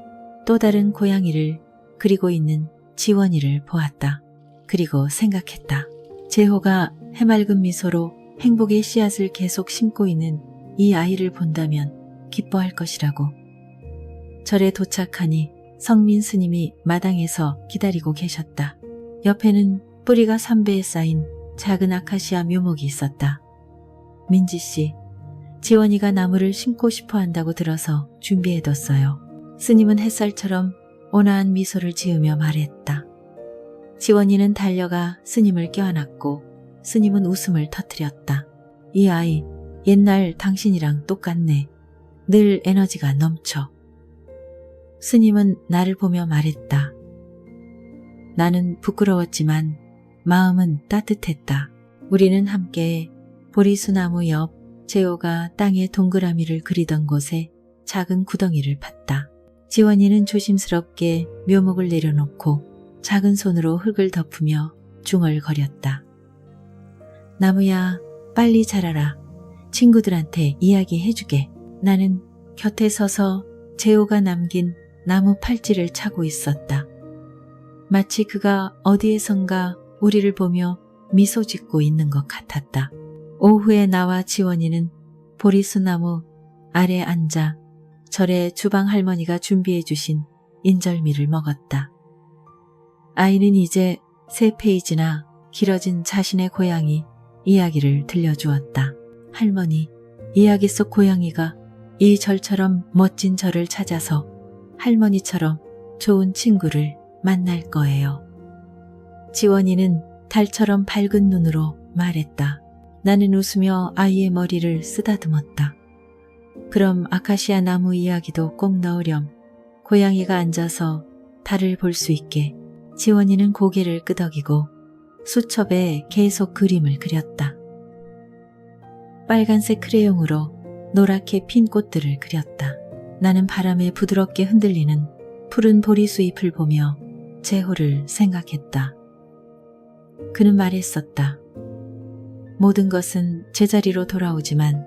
또 다른 고양이를 그리고 있는 지원이를 보았다. 그리고 생각했다. 재호가 해맑은 미소로 행복의 씨앗을 계속 심고 있는 이 아이를 본다면 기뻐할 것이라고. 절에 도착하니 성민 스님이 마당에서 기다리고 계셨다. 옆에는 뿌리가 3배에 쌓인 작은 아카시아 묘목이 있었다. 민지 씨, 지원이가 나무를 심고 싶어 한다고 들어서 준비해뒀어요. 스님은 햇살처럼 온화한 미소를 지으며 말했다. 지원이는 달려가 스님을 껴안았고 스님은 웃음을 터뜨렸다. 이 아이, 옛날 당신이랑 똑같네. 늘 에너지가 넘쳐. 스님은 나를 보며 말했다. 나는 부끄러웠지만 마음은 따뜻했다. 우리는 함께 보리수나무 옆 재호가 땅에 동그라미를 그리던 곳에 작은 구덩이를 팠다. 지원이는 조심스럽게 묘목을 내려놓고 작은 손으로 흙을 덮으며 중얼거렸다. 나무야, 빨리 자라라. 친구들한테 이야기해주게. 나는 곁에 서서 재호가 남긴 나무 팔찌를 차고 있었다. 마치 그가 어디에선가 우리를 보며 미소 짓고 있는 것 같았다. 오후에 나와 지원이는 보리수나무 아래 앉아 절에 주방 할머니가 준비해 주신 인절미를 먹었다. 아이는 이제 3페이지나 길어진 자신의 고양이 이야기를 들려주었다. 할머니, 이야기 속 고양이가 이 절처럼 멋진 저를 찾아서 할머니처럼 좋은 친구를 만날 거예요. 지원이는 달처럼 밝은 눈으로 말했다. 나는 웃으며 아이의 머리를 쓰다듬었다. 그럼 아카시아 나무 이야기도 꼭 넣으렴. 고양이가 앉아서 달을 볼 수 있게. 지원이는 고개를 끄덕이고 수첩에 계속 그림을 그렸다. 빨간색 크레용으로 노랗게 핀 꽃들을 그렸다. 나는 바람에 부드럽게 흔들리는 푸른 보리수잎을 보며 재호를 생각했다. 그는 말했었다. 모든 것은 제자리로 돌아오지만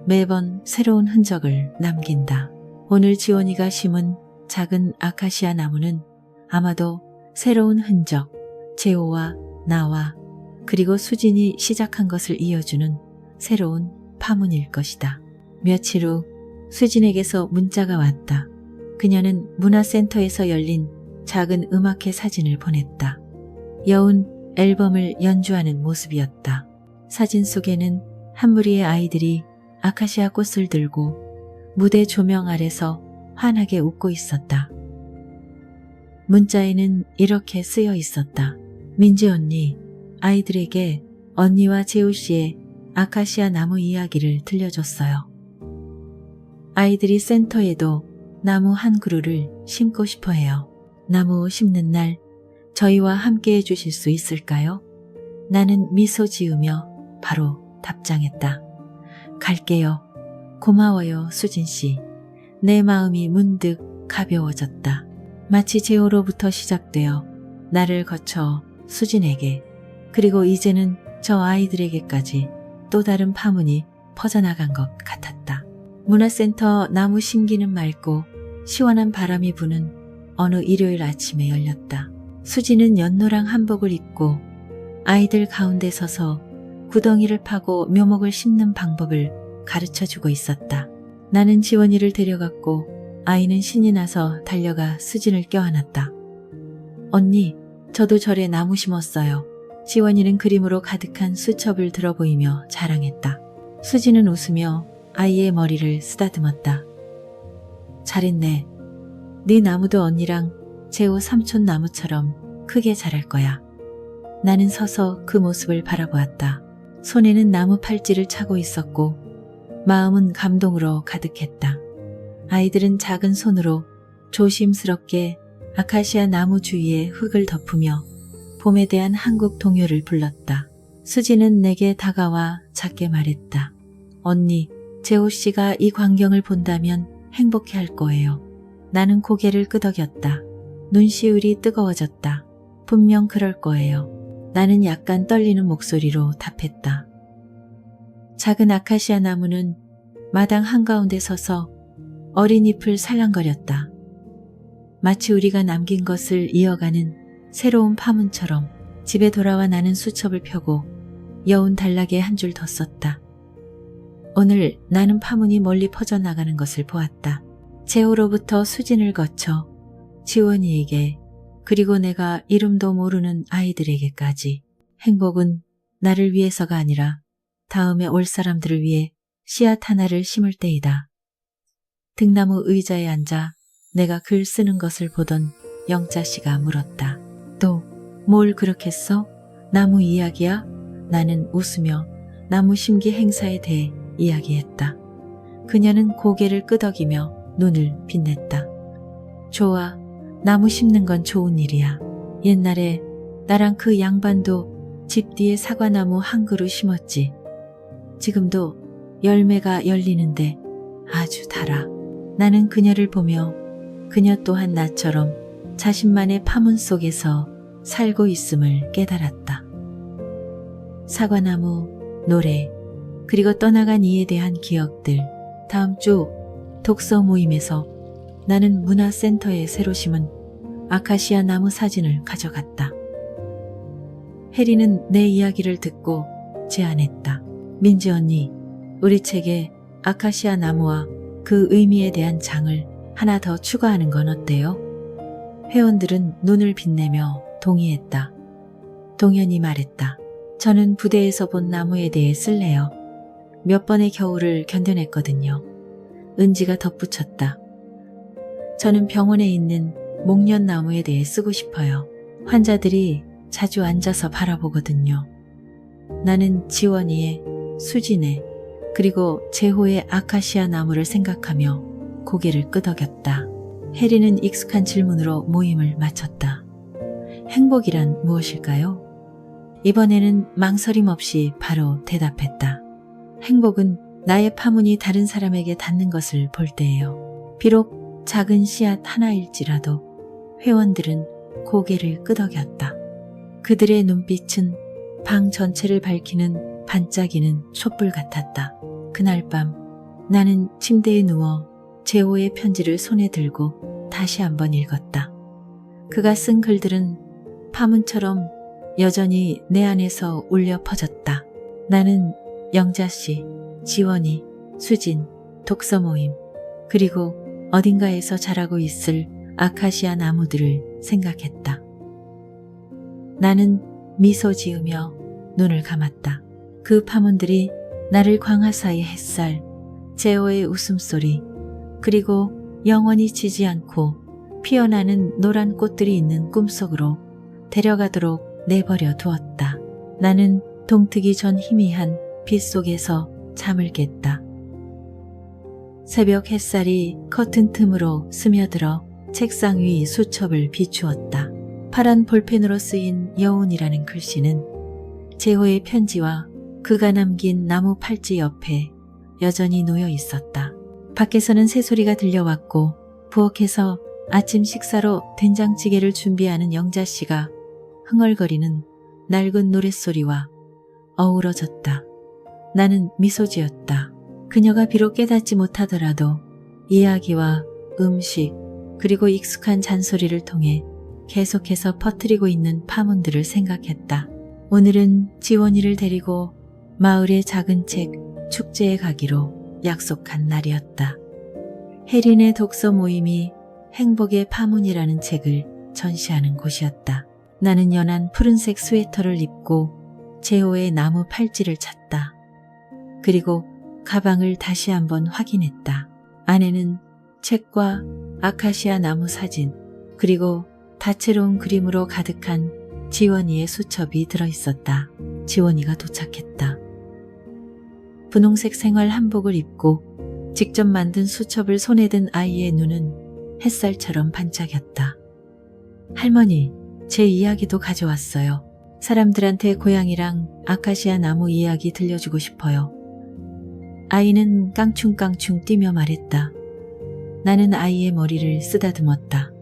매번 새로운 흔적을 남긴다. 오늘 지원이가 심은 작은 아카시아 나무는 아마도 새로운 흔적, 재호와 나와 그리고 수진이 시작한 것을 이어주는 새로운 파문일 것이다. 며칠 후 수진에게서 문자가 왔다. 그녀는 문화센터에서 열린 작은 음악회 사진을 보냈다. 여운 앨범을 연주하는 모습이었다. 사진 속에는 한 무리의 아이들이 아카시아 꽃을 들고 무대 조명 아래서 환하게 웃고 있었다. 문자에는 이렇게 쓰여 있었다. 민지 언니, 아이들에게 언니와 재우 씨의 아카시아 나무 이야기를 들려줬어요. 아이들이 센터에도 나무 한 그루를 심고 싶어 해요. 나무 심는 날 저희와 함께 해주실 수 있을까요? 나는 미소 지으며 바로 답장했다. 갈게요. 고마워요, 수진씨. 내 마음이 문득 가벼워졌다. 마치 재호로부터 시작되어 나를 거쳐 수진에게 그리고 이제는 저 아이들에게까지 또 다른 파문이 퍼져나간 것 같았다. 문화센터 나무 심기는 맑고 시원한 바람이 부는 어느 일요일 아침에 열렸다. 수지는 연노랑 한복을 입고 아이들 가운데 서서 구덩이를 파고 묘목을 심는 방법을 가르쳐주고 있었다. 나는 지원이를 데려갔고 아이는 신이 나서 달려가 수진을 껴안았다. 언니, 저도 절에 나무 심었어요. 지원이는 그림으로 가득한 수첩을 들어 보이며 자랑했다. 수지는 웃으며 아이의 머리를 쓰다듬었다. 잘했네. 네 나무도 언니랑 재호 삼촌 나무처럼 크게 자랄 거야. 나는 서서 그 모습을 바라보았다. 손에는 나무 팔찌를 차고 있었고 마음은 감동으로 가득했다. 아이들은 작은 손으로 조심스럽게 아카시아 나무 주위에 흙을 덮으며 봄에 대한 한국 동요를 불렀다. 수지는 내게 다가와 작게 말했다. 언니, 재호 씨가 이 광경을 본다면 행복해 할 거예요. 나는 고개를 끄덕였다. 눈시울이 뜨거워졌다. 분명 그럴 거예요. 나는 약간 떨리는 목소리로 답했다. 작은 아카시아 나무는 마당 한가운데 서서 어린 잎을 살랑거렸다. 마치 우리가 남긴 것을 이어가는 새로운 파문처럼 집에 돌아와 나는 수첩을 펴고 여운 단락에 한 줄 더 썼다. 오늘 나는 파문이 멀리 퍼져나가는 것을 보았다. 재호로부터 수진을 거쳐 지원이에게 그리고 내가 이름도 모르는 아이들에게까지 행복은 나를 위해서가 아니라 다음에 올 사람들을 위해 씨앗 하나를 심을 때이다. 등나무 의자에 앉아 내가 글 쓰는 것을 보던 영자 씨가 물었다. 또 뭘 그렇게 써? 나무 이야기야? 나는 웃으며 나무 심기 행사에 대해 이야기했다. 그녀는 고개를 끄덕이며 눈을 빛냈다. 좋아, 나무 심는 건 좋은 일이야. 옛날에 나랑 그 양반도 집 뒤에 사과나무 한 그루 심었지. 지금도 열매가 열리는데 아주 달아. 나는 그녀를 보며 그녀 또한 나처럼 자신만의 파문 속에서 살고 있음을 깨달았다. 사과나무, 노래, 그리고 떠나간 이에 대한 기억들. 다음 주 독서 모임에서 나는 문화센터에 새로 심은 아카시아 나무 사진을 가져갔다. 혜리는 내 이야기를 듣고 제안했다. 민지 언니, 우리 책에 아카시아 나무와 그 의미에 대한 장을 하나 더 추가하는 건 어때요? 회원들은 눈을 빛내며 동의했다. 동현이 말했다. 저는 부대에서 본 나무에 대해 쓸래요. 몇 번의 겨울을 견뎌냈거든요. 은지가 덧붙였다. 저는 병원에 있는 목련나무에 대해 쓰고 싶어요. 환자들이 자주 앉아서 바라보거든요. 나는 지원이의, 수진의, 그리고 재호의 아카시아 나무를 생각하며 고개를 끄덕였다. 혜리는 익숙한 질문으로 모임을 마쳤다. 행복이란 무엇일까요? 이번에는 망설임 없이 바로 대답했다. 행복은 나의 파문이 다른 사람에게 닿는 것을 볼 때예요. 비록 작은 씨앗 하나일지라도 회원들은 고개를 끄덕였다. 그들의 눈빛은 방 전체를 밝히는 반짝이는 촛불 같았다. 그날 밤 나는 침대에 누워 재호의 편지를 손에 들고 다시 한번 읽었다. 그가 쓴 글들은 파문처럼 여전히 내 안에서 울려 퍼졌다. 나는 영자씨, 지원이, 수진, 독서 모임, 그리고 어딘가에서 자라고 있을 아카시아 나무들을 생각했다. 나는 미소 지으며 눈을 감았다. 그 파문들이 나를 광화사의 햇살, 재호의 웃음소리, 그리고 영원히 지지 않고 피어나는 노란 꽃들이 있는 꿈속으로 데려가도록 내버려 두었다. 나는 동트기 전 희미한 빛 속에서 잠을 깼다. 새벽 햇살이 커튼 틈으로 스며들어 책상 위 수첩을 비추었다. 파란 볼펜으로 쓰인 여운이라는 글씨는 재호의 편지와 그가 남긴 나무 팔찌 옆에 여전히 놓여 있었다. 밖에서는 새소리가 들려왔고 부엌에서 아침 식사로 된장찌개를 준비하는 영자씨가 흥얼거리는 낡은 노랫소리와 어우러졌다. 나는 미소 지었다. 그녀가 비록 깨닫지 못하더라도 이야기와 음식 그리고 익숙한 잔소리를 통해 계속해서 퍼뜨리고 있는 파문들을 생각했다. 오늘은 지원이를 데리고 마을의 작은 책 축제에 가기로 약속한 날이었다. 혜린의 독서 모임이 행복의 파문이라는 책을 전시하는 곳이었다. 나는 연한 푸른색 스웨터를 입고 제호의 나무 팔찌를 찼다. 그리고 가방을 다시 한번 확인했다. 안에는 책과 아카시아 나무 사진, 그리고 다채로운 그림으로 가득한 지원이의 수첩이 들어있었다. 지원이가 도착했다. 분홍색 생활 한복을 입고 직접 만든 수첩을 손에 든 아이의 눈은 햇살처럼 반짝였다. 할머니, 제 이야기도 가져왔어요. 사람들한테 고양이랑 아카시아 나무 이야기 들려주고 싶어요. 아이는 깡충깡충 뛰며 말했다. 나는 아이의 머리를 쓰다듬었다.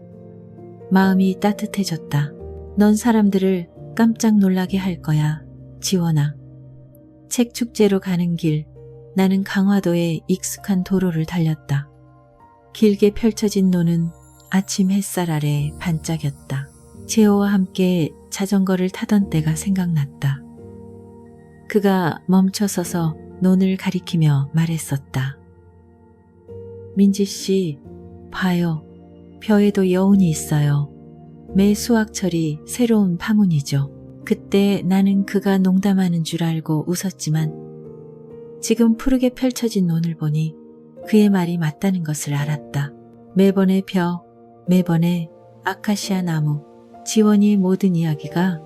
마음이 따뜻해졌다. 넌 사람들을 깜짝 놀라게 할 거야, 지원아. 책 축제로 가는 길, 나는 강화도의 익숙한 도로를 달렸다. 길게 펼쳐진 노는 아침 햇살 아래 반짝였다. 제호와 함께 자전거를 타던 때가 생각났다. 그가 멈춰서서 논을 가리키며 말했었다. 민지 씨, 봐요. 벼에도 여운이 있어요. 매 수확철이 새로운 파문이죠. 그때 나는 그가 농담하는 줄 알고 웃었지만 지금 푸르게 펼쳐진 논을 보니 그의 말이 맞다는 것을 알았다. 매번의 벼, 매번의 아카시아 나무, 지원이의 모든 이야기가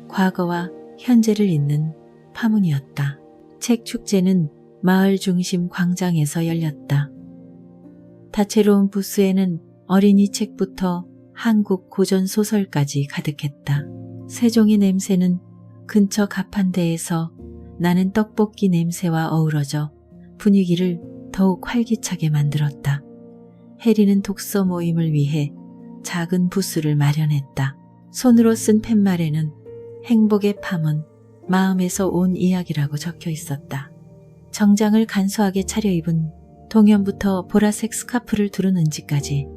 과거와 현재를 잇는 파문이었다. 책 축제는 마을 중심 광장에서 열렸다. 다채로운 부스에는 어린이 책부터 한국 고전 소설까지 가득했다. 새종이 냄새는 근처 가판대에서 나는 떡볶이 냄새와 어우러져 분위기를 더욱 활기차게 만들었다. 혜리는 독서 모임을 위해 작은 부스를 마련했다. 손으로 쓴 팻말에는 행복의 파문, 마음에서 온 이야기라고 적혀 있었다. 정장을 간소하게 차려입은 동현부터 보라색 스카프를 두른 은지까지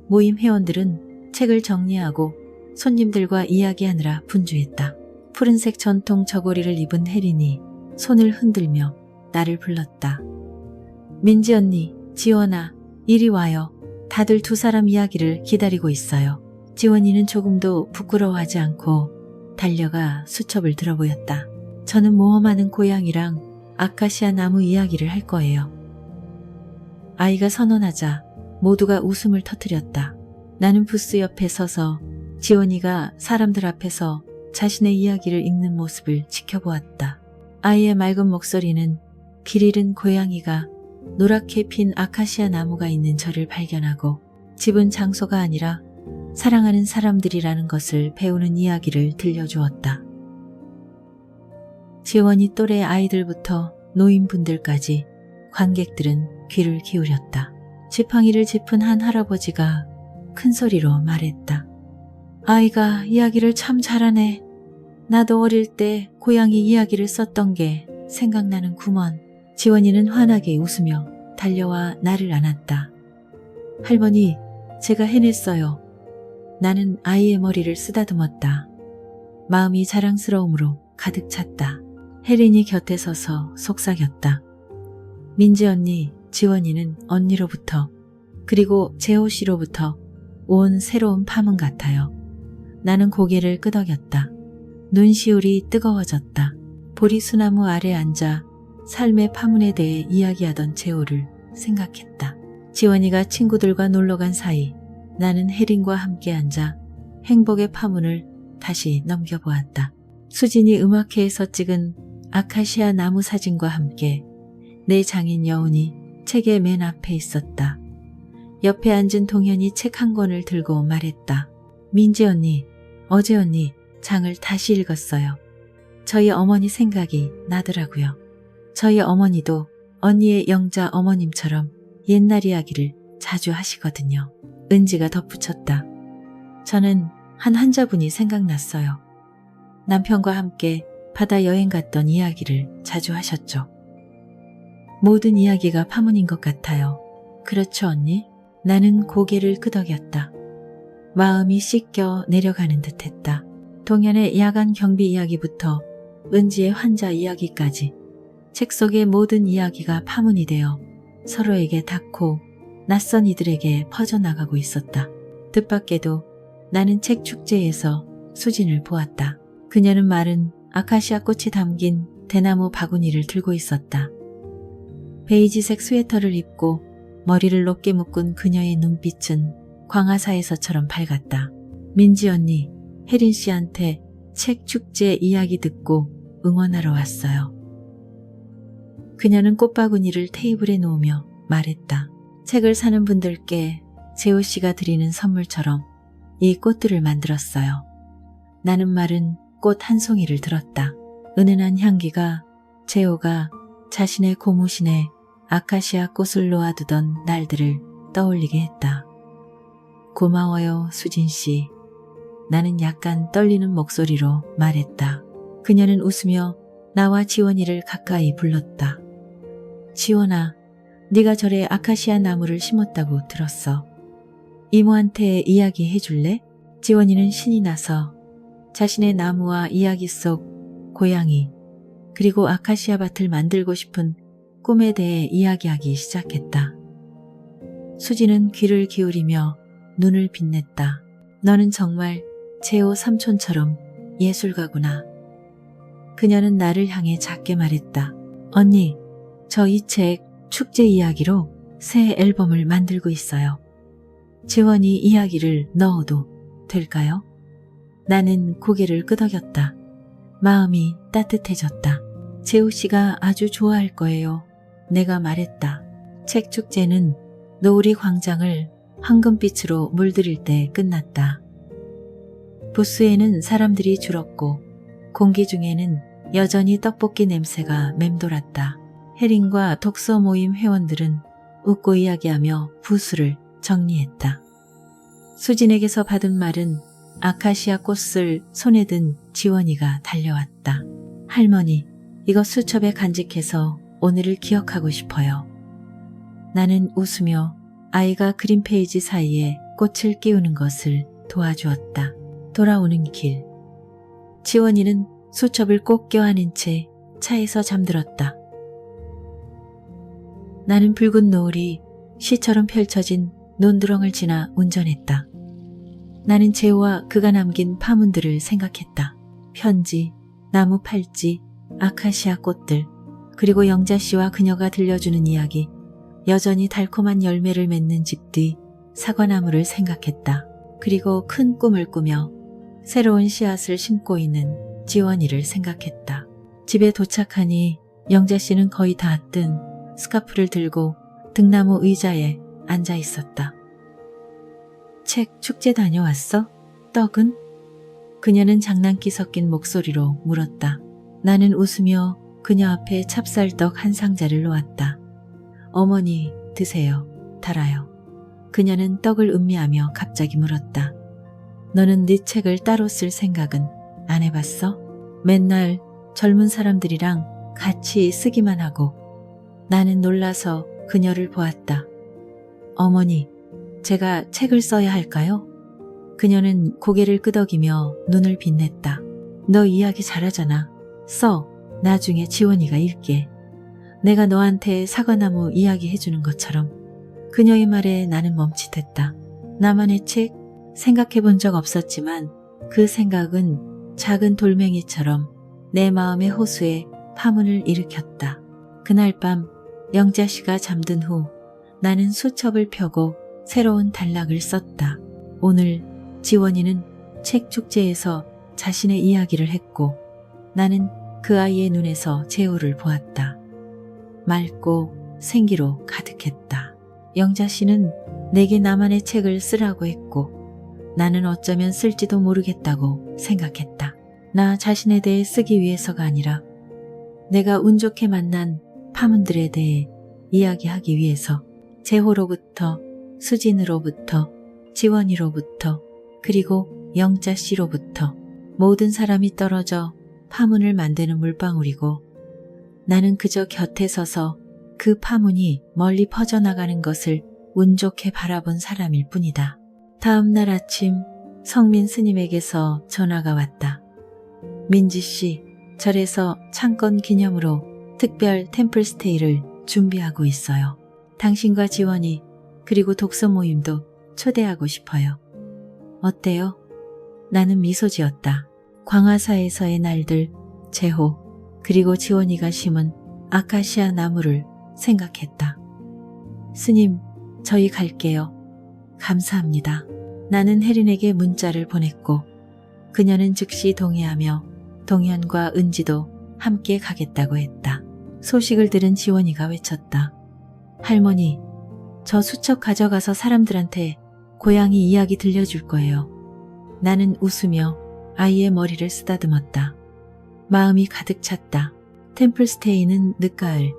모임 회원들은 책을 정리하고 손님들과 이야기하느라 분주했다. 푸른색 전통 저고리를 입은 혜린이 손을 흔들며 나를 불렀다. 민지 언니, 지원아, 이리 와요. 다들 두 사람 이야기를 기다리고 있어요. 지원이는 조금도 부끄러워하지 않고 달려가 수첩을 들어보였다. 저는 모험하는 고양이랑 아카시아 나무 이야기를 할 거예요. 아이가 선언하자 모두가 웃음을 터뜨렸다. 나는 부스 옆에 서서 지원이가 사람들 앞에서 자신의 이야기를 읽는 모습을 지켜보았다. 아이의 맑은 목소리는 길 잃은 고양이가 노랗게 핀 아카시아 나무가 있는 저를 발견하고 집은 장소가 아니라 사랑하는 사람들이라는 것을 배우는 이야기를 들려주었다. 지원이 또래 아이들부터 노인분들까지 관객들은 귀를 기울였다. 지팡이를 짚은 한 할아버지가 큰 소리로 말했다. 아이가 이야기를 참 잘하네. 나도 어릴 때 고양이 이야기를 썼던 게 생각나는 구먼. 지원이는 환하게 웃으며 달려와 나를 안았다. 할머니, 제가 해냈어요. 나는 아이의 머리를 쓰다듬었다. 마음이 자랑스러움으로 가득 찼다. 혜린이 곁에 서서 속삭였다. 민지 언니, 지원이는 언니로부터 그리고 재호 씨로부터 온 새로운 파문 같아요. 나는 고개를 끄덕였다. 눈시울이 뜨거워졌다. 보리수나무 아래 앉아 삶의 파문에 대해 이야기하던 재호를 생각했다. 지원이가 친구들과 놀러간 사이 나는 혜린과 함께 앉아 행복의 파문을 다시 넘겨보았다. 수진이 음악회에서 찍은 아카시아 나무 사진과 함께 내 장인 여운이 책의 맨 앞에 있었다. 옆에 앉은 동현이 책 한 권을 들고 말했다. 민지 언니, 어제 언니 장을 다시 읽었어요. 저희 어머니 생각이 나더라고요. 저희 어머니도 언니의 영자 어머님처럼 옛날 이야기를 자주 하시거든요. 은지가 덧붙였다. 저는 한 환자분이 생각났어요. 남편과 함께 바다 여행 갔던 이야기를 자주 하셨죠. 모든 이야기가 파문인 것 같아요. 그렇죠, 언니? 나는 고개를 끄덕였다. 마음이 씻겨 내려가는 듯했다. 동현의 야간 경비 이야기부터 은지의 환자 이야기까지 책 속의 모든 이야기가 파문이 되어 서로에게 닿고 낯선 이들에게 퍼져나가고 있었다. 뜻밖에도 나는 책 축제에서 수진을 보았다. 그녀는 마른 아카시아 꽃이 담긴 대나무 바구니를 들고 있었다. 베이지색 스웨터를 입고 머리를 높게 묶은 그녀의 눈빛은 광화사에서처럼 밝았다. 민지 언니, 혜린 씨한테 책 축제 이야기 듣고 응원하러 왔어요. 그녀는 꽃바구니를 테이블에 놓으며 말했다. 책을 사는 분들께 재호 씨가 드리는 선물처럼 이 꽃들을 만들었어요. 나는 마른 꽃 한 송이를 들었다. 은은한 향기가 재호가 자신의 고무신에 아카시아 꽃을 놓아두던 날들을 떠올리게 했다. 고마워요, 수진 씨. 나는 약간 떨리는 목소리로 말했다. 그녀는 웃으며 나와 지원이를 가까이 불렀다. 지원아, 네가 절에 아카시아 나무를 심었다고 들었어. 이모한테 이야기해 줄래? 지원이는 신이 나서 자신의 나무와 이야기 속 고양이 그리고 아카시아 밭을 만들고 싶은 꿈에 대해 이야기하기 시작했다. 수지는 귀를 기울이며 눈을 빛냈다. 너는 정말 재호 삼촌처럼 예술가구나. 그녀는 나를 향해 작게 말했다. 언니, 저 이 책 축제 이야기로 새 앨범을 만들고 있어요. 지원이 이야기를 넣어도 될까요? 나는 고개를 끄덕였다. 마음이 따뜻해졌다. 재호 씨가 아주 좋아할 거예요. 내가 말했다. 책 축제는 노을이 광장을 황금빛으로 물들일 때 끝났다. 부스에는 사람들이 줄었고 공기 중에는 여전히 떡볶이 냄새가 맴돌았다. 혜린과 독서 모임 회원들은 웃고 이야기하며 부스를 정리했다. 수진에게서 받은 말은 아카시아 꽃을 손에 든 지원이가 달려왔다. 할머니, 이거 수첩에 간직해서 오늘을 기억하고 싶어요. 나는 웃으며 아이가 그림 페이지 사이에 꽃을 끼우는 것을 도와주었다. 돌아오는 길. 지원이는 수첩을 꼭 껴안은 채 차에서 잠들었다. 나는 붉은 노을이 시처럼 펼쳐진 논두렁을 지나 운전했다. 나는 재호와 그가 남긴 파문들을 생각했다. 편지, 나무 팔찌, 아카시아 꽃들, 그리고 영자 씨와 그녀가 들려주는 이야기, 여전히 달콤한 열매를 맺는 집 뒤 사과나무를 생각했다. 그리고 큰 꿈을 꾸며 새로운 씨앗을 심고 있는 지원이를 생각했다. 집에 도착하니 영자 씨는 거의 다 뜬 스카프를 들고 등나무 의자에 앉아 있었다. 책 축제 다녀왔어? 떡은? 그녀는 장난기 섞인 목소리로 물었다. 나는 웃으며 그녀 앞에 찹쌀떡 한 상자를 놓았다. 어머니, 드세요. 달아요. 그녀는 떡을 음미하며 갑자기 물었다. 너는 네 책을 따로 쓸 생각은 안 해봤어? 맨날 젊은 사람들이랑 같이 쓰기만 하고. 나는 놀라서 그녀를 보았다. 어머니, 제가 책을 써야 할까요? 그녀는 고개를 끄덕이며 눈을 빛냈다. 너 이야기 잘하잖아. 써. 나중에 지원이가 읽게. 내가 너한테 사과나무 이야기 해주는 것처럼. 그녀의 말에 나는 멈칫했다. 나만의 책? 생각해 본 적 없었지만 그 생각은 작은 돌멩이처럼 내 마음의 호수에 파문을 일으켰다. 그날 밤 영자 씨가 잠든 후 나는 수첩을 펴고 새로운 단락을 썼다. 오늘 지원이는 책 축제에서 자신의 이야기를 했고 나는 그 아이의 눈에서 재호를 보았다. 맑고 생기로 가득했다. 영자 씨는 내게 나만의 책을 쓰라고 했고 나는 어쩌면 쓸지도 모르겠다고 생각했다. 나 자신에 대해 쓰기 위해서가 아니라 내가 운 좋게 만난 파문들에 대해 이야기하기 위해서 재호로부터 수진으로부터 지원이로부터 그리고 영자 씨로부터 모든 사람이 떨어져 파문을 만드는 물방울이고 나는 그저 곁에 서서 그 파문이 멀리 퍼져나가는 것을 운 좋게 바라본 사람일 뿐이다. 다음 날 아침 성민 스님에게서 전화가 왔다. 민지 씨, 절에서 창건 기념으로 특별 템플스테이를 준비하고 있어요. 당신과 지원이 그리고 독서 모임도 초대하고 싶어요. 어때요? 나는 미소 지었다. 광화사에서의 날들, 재호, 그리고 지원이가 심은 아카시아 나무를 생각했다. 스님, 저희 갈게요. 감사합니다. 나는 혜린에게 문자를 보냈고 그녀는 즉시 동의하며 동현과 은지도 함께 가겠다고 했다. 소식을 들은 지원이가 외쳤다. 할머니, 저 수첩 가져가서 사람들한테 고양이 이야기 들려줄 거예요. 나는 웃으며 아이의 머리를 쓰다듬었다. 마음이 가득 찼다. 템플스테이는 늦가을,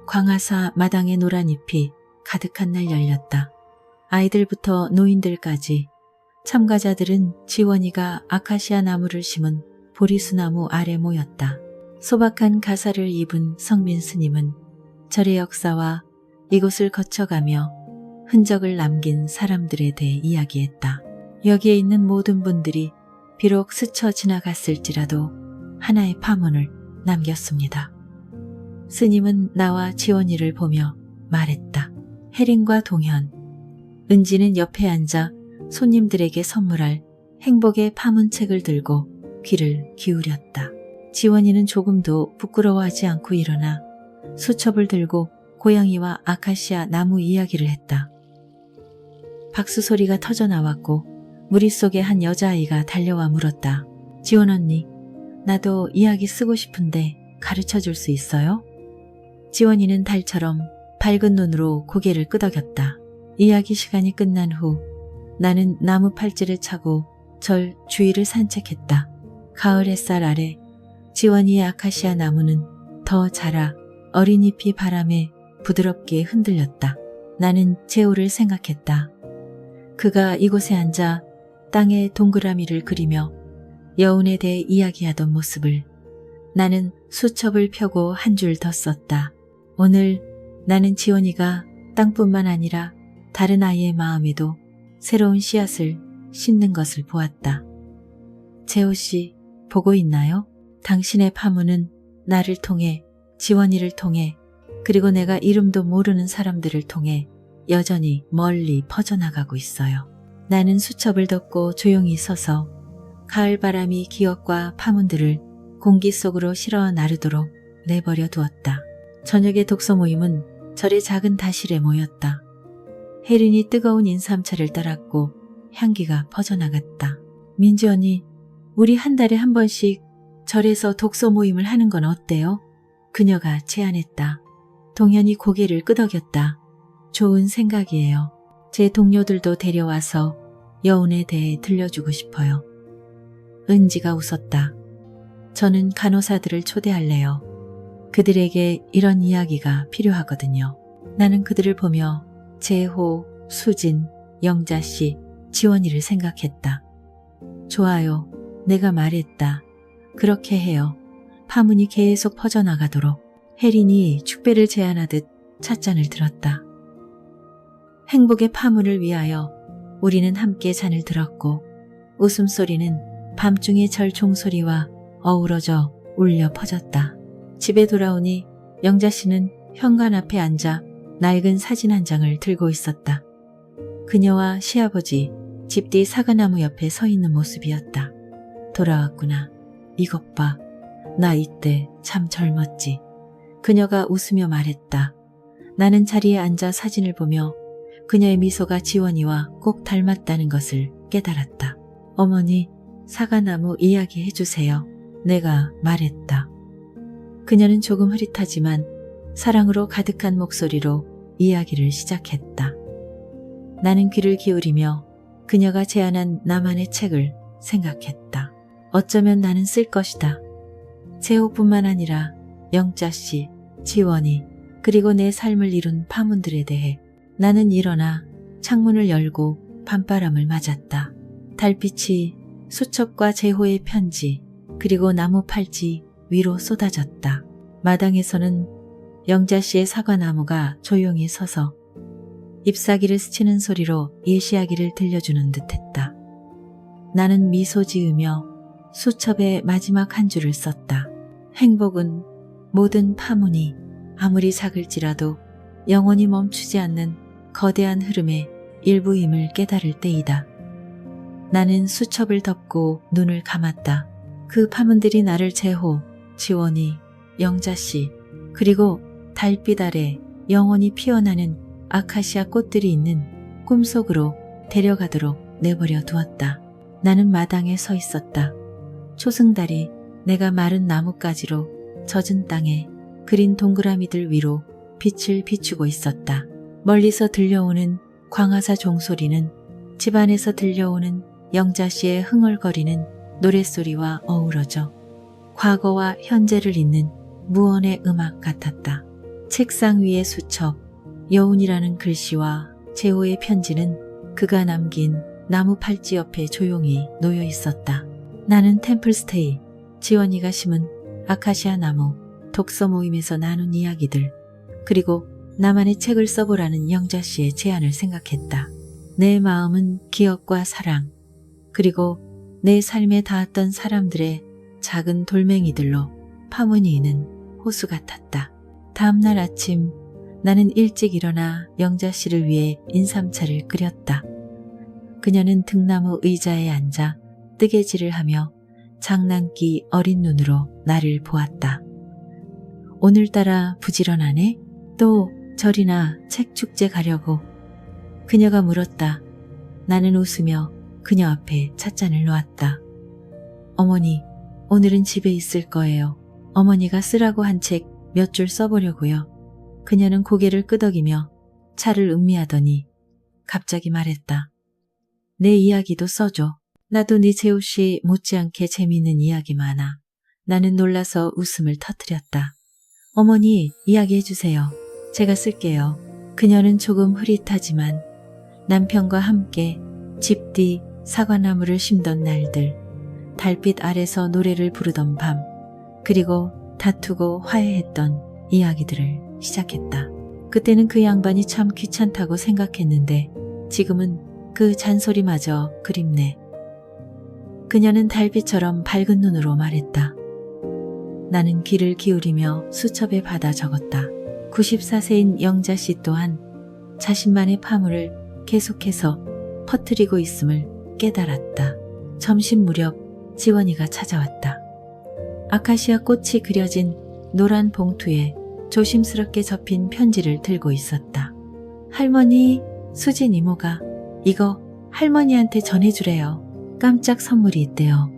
광화사 마당의 노란 잎이 가득한 날 열렸다. 아이들부터 노인들까지 참가자들은 지원이가 아카시아 나무를 심은 보리수나무 아래 모였다. 소박한 가사를 입은 성민 스님은 절의 역사와 이곳을 거쳐가며 흔적을 남긴 사람들에 대해 이야기했다. 여기에 있는 모든 분들이 비록 스쳐 지나갔을지라도 하나의 파문을 남겼습니다. 스님은 나와 지원이를 보며 말했다. 혜린과 동현, 은지는 옆에 앉아 손님들에게 선물할 행복의 파문책을 들고 귀를 기울였다. 지원이는 조금도 부끄러워하지 않고 일어나 수첩을 들고 고양이와 아카시아 나무 이야기를 했다. 박수 소리가 터져 나왔고 무리 속에 한 여자아이가 달려와 물었다. 지원 언니, 나도 이야기 쓰고 싶은데 가르쳐 줄 수 있어요? 지원이는 달처럼 밝은 눈으로 고개를 끄덕였다. 이야기 시간이 끝난 후 나는 나무 팔찌를 차고 절 주위를 산책했다. 가을 햇살 아래 지원이의 아카시아 나무는 더 자라 어린 잎이 바람에 부드럽게 흔들렸다. 나는 재호를 생각했다. 그가 이곳에 앉아 땅에 동그라미를 그리며 여운에 대해 이야기하던 모습을 나는 수첩을 펴고 한 줄 더 썼다. 오늘 나는 지원이가 땅뿐만 아니라 다른 아이의 마음에도 새로운 씨앗을 심는 것을 보았다. 재호 씨, 보고 있나요? 당신의 파문은 나를 통해, 지원이를 통해, 그리고 내가 이름도 모르는 사람들을 통해 여전히 멀리 퍼져나가고 있어요. 나는 수첩을 덮고 조용히 서서 가을바람이 기억과 파문들을 공기 속으로 실어 나르도록 내버려 두었다. 저녁의 독서 모임은 절의 작은 다실에 모였다. 혜린이 뜨거운 인삼차를 따랐고 향기가 퍼져나갔다. 민지 언니, 우리 한 달에 한 번씩 절에서 독서 모임을 하는 건 어때요? 그녀가 제안했다. 동현이 고개를 끄덕였다. 좋은 생각이에요. 제 동료들도 데려와서 여운에 대해 들려주고 싶어요. 은지가 웃었다. 저는 간호사들을 초대할래요. 그들에게 이런 이야기가 필요하거든요. 나는 그들을 보며 재호, 수진, 영자씨, 지원이를 생각했다. 좋아요. 내가 말했다. 그렇게 해요. 파문이 계속 퍼져나가도록. 혜린이 축배를 제안하듯 찻잔을 들었다. 행복의 파문을 위하여 우리는 함께 잔을 들었고 웃음소리는 밤중의 절 종소리와 어우러져 울려 퍼졌다. 집에 돌아오니 영자씨는 현관 앞에 앉아 낡은 사진 한 장을 들고 있었다. 그녀와 시아버지 집 뒤 사과나무 옆에 서 있는 모습이었다. 돌아왔구나. 이것 봐. 나 이때 참 젊었지. 그녀가 웃으며 말했다. 나는 자리에 앉아 사진을 보며 그녀의 미소가 지원이와 꼭 닮았다는 것을 깨달았다. 어머니, 사과나무 이야기 해주세요. 내가 말했다. 그녀는 조금 흐릿하지만 사랑으로 가득한 목소리로 이야기를 시작했다. 나는 귀를 기울이며 그녀가 제안한 나만의 책을 생각했다. 어쩌면 나는 쓸 것이다. 재호뿐만 아니라 영자씨, 지원이, 그리고 내 삶을 이룬 파문들에 대해. 나는 일어나 창문을 열고 밤바람을 맞았다. 달빛이 수첩과 재호의 편지, 그리고 나무 팔찌 위로 쏟아졌다. 마당에서는 영자씨의 사과나무가 조용히 서서 잎사귀를 스치는 소리로 예시하기를 들려주는 듯했다. 나는 미소 지으며 수첩에 마지막 한 줄을 썼다. 행복은 모든 파문이 아무리 작을지라도 영원히 멈추지 않는 거대한 흐름의 일부임을 깨달을 때이다. 나는 수첩을 덮고 눈을 감았다. 그 파문들이 나를 재호, 지원이, 영자씨, 그리고 달빛 아래 영원히 피어나는 아카시아 꽃들이 있는 꿈속으로 데려가도록 내버려 두었다. 나는 마당에 서 있었다. 초승달이 내가 마른 나뭇가지로 젖은 땅에 그린 동그라미들 위로 빛을 비추고 있었다. 멀리서 들려오는 광화사 종소리는 집안에서 들려오는 영자씨의 흥얼거리는 노랫소리와 어우러져 과거와 현재를 잇는 무언의 음악 같았다. 책상 위의 수첩, 여운이라는 글씨와 재호의 편지는 그가 남긴 나무 팔찌 옆에 조용히 놓여 있었다. 나는 템플스테이, 지원이가 심은 아카시아 나무, 독서 모임에서 나눈 이야기들, 그리고 나만의 책을 써보라는 영자씨의 제안을 생각했다. 내 마음은 기억과 사랑, 그리고 내 삶에 닿았던 사람들의 작은 돌멩이들로 파문이 는 호수 같았다. 다음날 아침 나는 일찍 일어나 영자씨를 위해 인삼차를 끓였다. 그녀는 등나무 의자에 앉아 뜨개질을 하며 장난기 어린 눈으로 나를 보았다. 오늘따라 부지런하네? 또 절이나 책축제 가려고? 그녀가 물었다. 나는 웃으며 그녀 앞에 찻잔을 놓았다. 어머니, 오늘은 집에 있을 거예요. 어머니가 쓰라고 한 책 몇 줄 써보려고요. 그녀는 고개를 끄덕이며 차를 음미하더니 갑자기 말했다. 내 이야기도 써줘. 나도 네 재호씨 못지않게 재미있는 이야기 많아. 나는 놀라서 웃음을 터뜨렸다. 어머니, 이야기해주세요. 제가 쓸게요. 그녀는 조금 흐릿하지만 남편과 함께 집 뒤 사과나무를 심던 날들, 달빛 아래서 노래를 부르던 밤, 그리고 다투고 화해했던 이야기들을 시작했다. 그때는 그 양반이 참 귀찮다고 생각했는데 지금은 그 잔소리마저 그립네. 그녀는 달빛처럼 밝은 눈으로 말했다. 나는 귀를 기울이며 수첩에 받아 적었다. 94세인 영자씨 또한 자신만의 파문을 계속해서 퍼뜨리고 있음을 깨달았다. 점심 무렵 지원이가 찾아왔다. 아카시아 꽃이 그려진 노란 봉투에 조심스럽게 접힌 편지를 들고 있었다. 할머니, 수진 이모가 이거 할머니한테 전해주래요. 깜짝 선물이 있대요.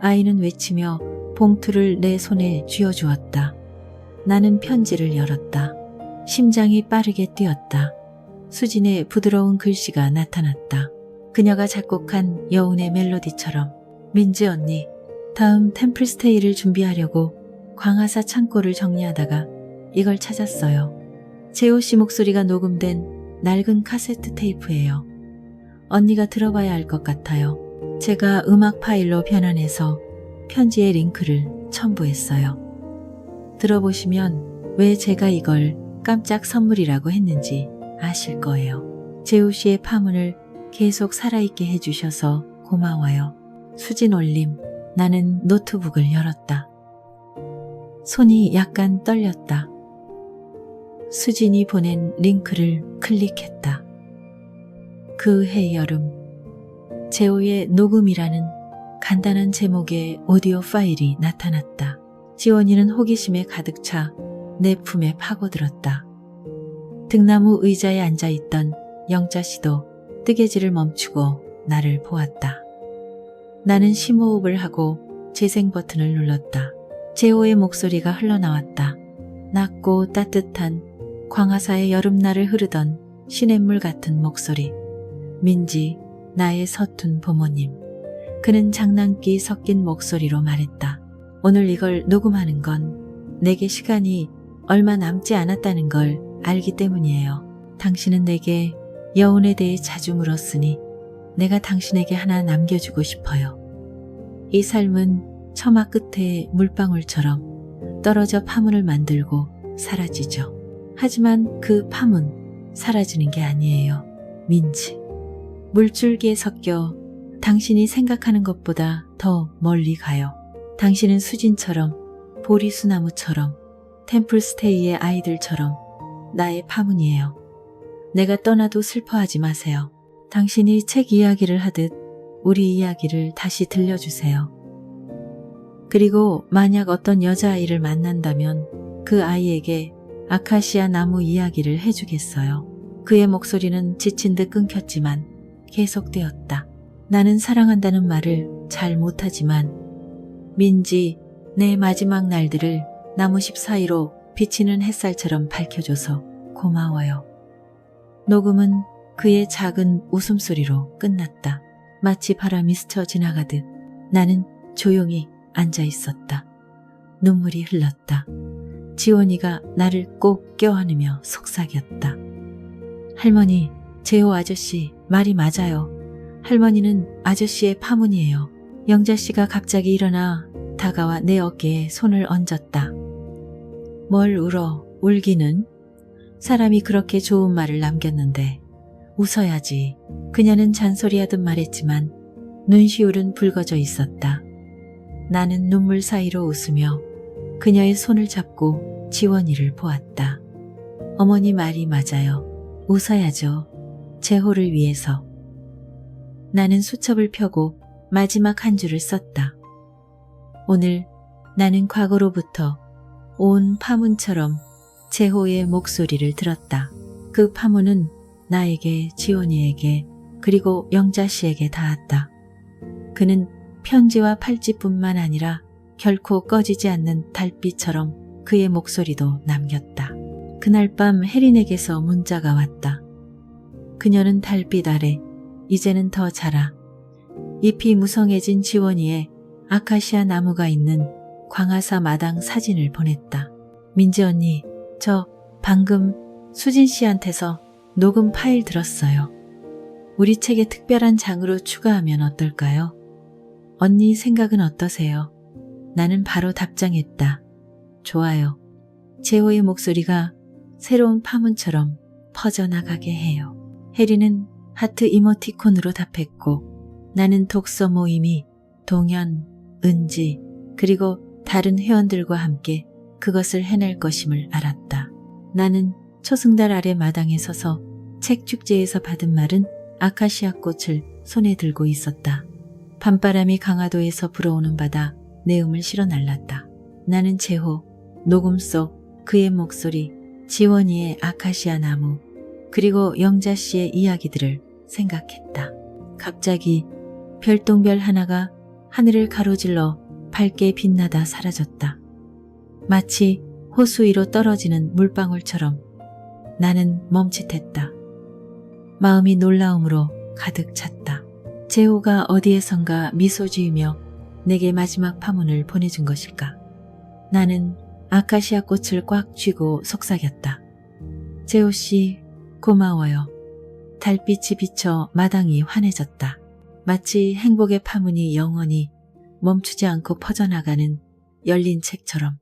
아이는 외치며 봉투를 내 손에 쥐어주었다. 나는 편지를 열었다. 심장이 빠르게 뛰었다. 수진의 부드러운 글씨가 나타났다. 그녀가 작곡한 여운의 멜로디처럼. 민지 언니, 다음 템플스테이를 준비하려고 광화사 창고를 정리하다가 이걸 찾았어요. 재호씨 목소리가 녹음된 낡은 카세트 테이프예요. 언니가 들어봐야 할 것 같아요. 제가 음악 파일로 변환해서 편지의 링크를 첨부했어요. 들어보시면 왜 제가 이걸 깜짝 선물이라고 했는지 아실 거예요. 재호씨의 파문을 계속 살아있게 해주셔서 고마워요. 수진 올림. 나는 노트북을 열었다. 손이 약간 떨렸다. 수진이 보낸 링크를 클릭했다. 그 해 여름, 재호의 녹음이라는 간단한 제목의 오디오 파일이 나타났다. 지원이는 호기심에 가득 차 내 품에 파고들었다. 등나무 의자에 앉아있던 영자씨도 뜨개질을 멈추고 나를 보았다. 나는 심호흡을 하고 재생 버튼을 눌렀다. 재호의 목소리가 흘러나왔다. 낮고 따뜻한 광화사의 여름날을 흐르던 시냇물 같은 목소리. 민지, 나의 서툰 부모님. 그는 장난기 섞인 목소리로 말했다. 오늘 이걸 녹음하는 건 내게 시간이 얼마 남지 않았다는 걸 알기 때문이에요. 당신은 내게 여운에 대해 자주 물었으니 내가 당신에게 하나 남겨주고 싶어요. 이 삶은 처마 끝에 물방울처럼 떨어져 파문을 만들고 사라지죠. 하지만 그 파문, 사라지는 게 아니에요. 민지. 물줄기에 섞여 당신이 생각하는 것보다 더 멀리 가요. 당신은 수진처럼, 보리수나무처럼, 템플스테이의 아이들처럼 나의 파문이에요. 내가 떠나도 슬퍼하지 마세요. 당신이 책 이야기를 하듯 우리 이야기를 다시 들려주세요. 그리고 만약 어떤 여자아이를 만난다면 그 아이에게 아카시아 나무 이야기를 해주겠어요. 그의 목소리는 지친 듯 끊겼지만 계속되었다. 나는 사랑한다는 말을 잘 못하지만 민지, 내 마지막 날들을 나무십 사이로 비치는 햇살처럼 밝혀줘서 고마워요. 녹음은 그의 작은 웃음소리로 끝났다. 마치 바람이 스쳐 지나가듯 나는 조용히 앉아 있었다. 눈물이 흘렀다. 지원이가 나를 꼭 껴안으며 속삭였다. 할머니, 재호 아저씨 말이 맞아요. 할머니는 아저씨의 파문이에요. 영자씨가 갑자기 일어나 다가와 내 어깨에 손을 얹었다. 뭘 울어, 울기는? 사람이 그렇게 좋은 말을 남겼는데 웃어야지. 그녀는 잔소리하듯 말했지만 눈시울은 붉어져 있었다. 나는 눈물 사이로 웃으며 그녀의 손을 잡고 지원이를 보았다. 어머니 말이 맞아요. 웃어야죠. 재호를 위해서. 나는 수첩을 펴고 마지막 한 줄을 썼다. 오늘 나는 과거로부터 온 파문처럼 재호의 목소리를 들었다. 그 파문은 나에게, 지원이에게, 그리고 영자씨에게 닿았다. 그는 편지와 팔찌뿐만 아니라 결코 꺼지지 않는 달빛처럼 그의 목소리도 남겼다. 그날 밤 혜린에게서 문자가 왔다. 그녀는 달빛 아래 이제는 더 자라 잎이 무성해진 지원이의 아카시아 나무가 있는 광화사 마당 사진을 보냈다. 민지 언니, 저 방금 수진 씨한테서 녹음 파일 들었어요. 우리 책에 특별한 장으로 추가하면 어떨까요? 언니 생각은 어떠세요? 나는 바로 답장했다. 좋아요. 재호의 목소리가 새로운 파문처럼 퍼져나가게 해요. 혜리는 하트 이모티콘으로 답했고 나는 독서 모임이 동현, 은지 그리고 다른 회원들과 함께 그것을 해낼 것임을 알았다. 나는 초승달 아래 마당에 서서 책 축제에서 받은 말은 아카시아 꽃을 손에 들고 있었다. 밤바람이 강화도에서 불어오는 바다 내음을 실어 날랐다. 나는 재호, 녹음 속 그의 목소리, 지원이의 아카시아 나무, 그리고 영자씨의 이야기들을 생각했다. 갑자기 별똥별 하나가 하늘을 가로질러 밝게 빛나다 사라졌다. 마치 호수 위로 떨어지는 물방울처럼 나는 멈칫했다. 마음이 놀라움으로 가득 찼다. 재호가 어디에선가 미소 지으며 내게 마지막 파문을 보내준 것일까? 나는 아카시아 꽃을 꽉 쥐고 속삭였다. 재호 씨, 고마워요. 달빛이 비쳐 마당이 환해졌다. 마치 행복의 파문이 영원히 멈추지 않고 퍼져나가는 열린 책처럼.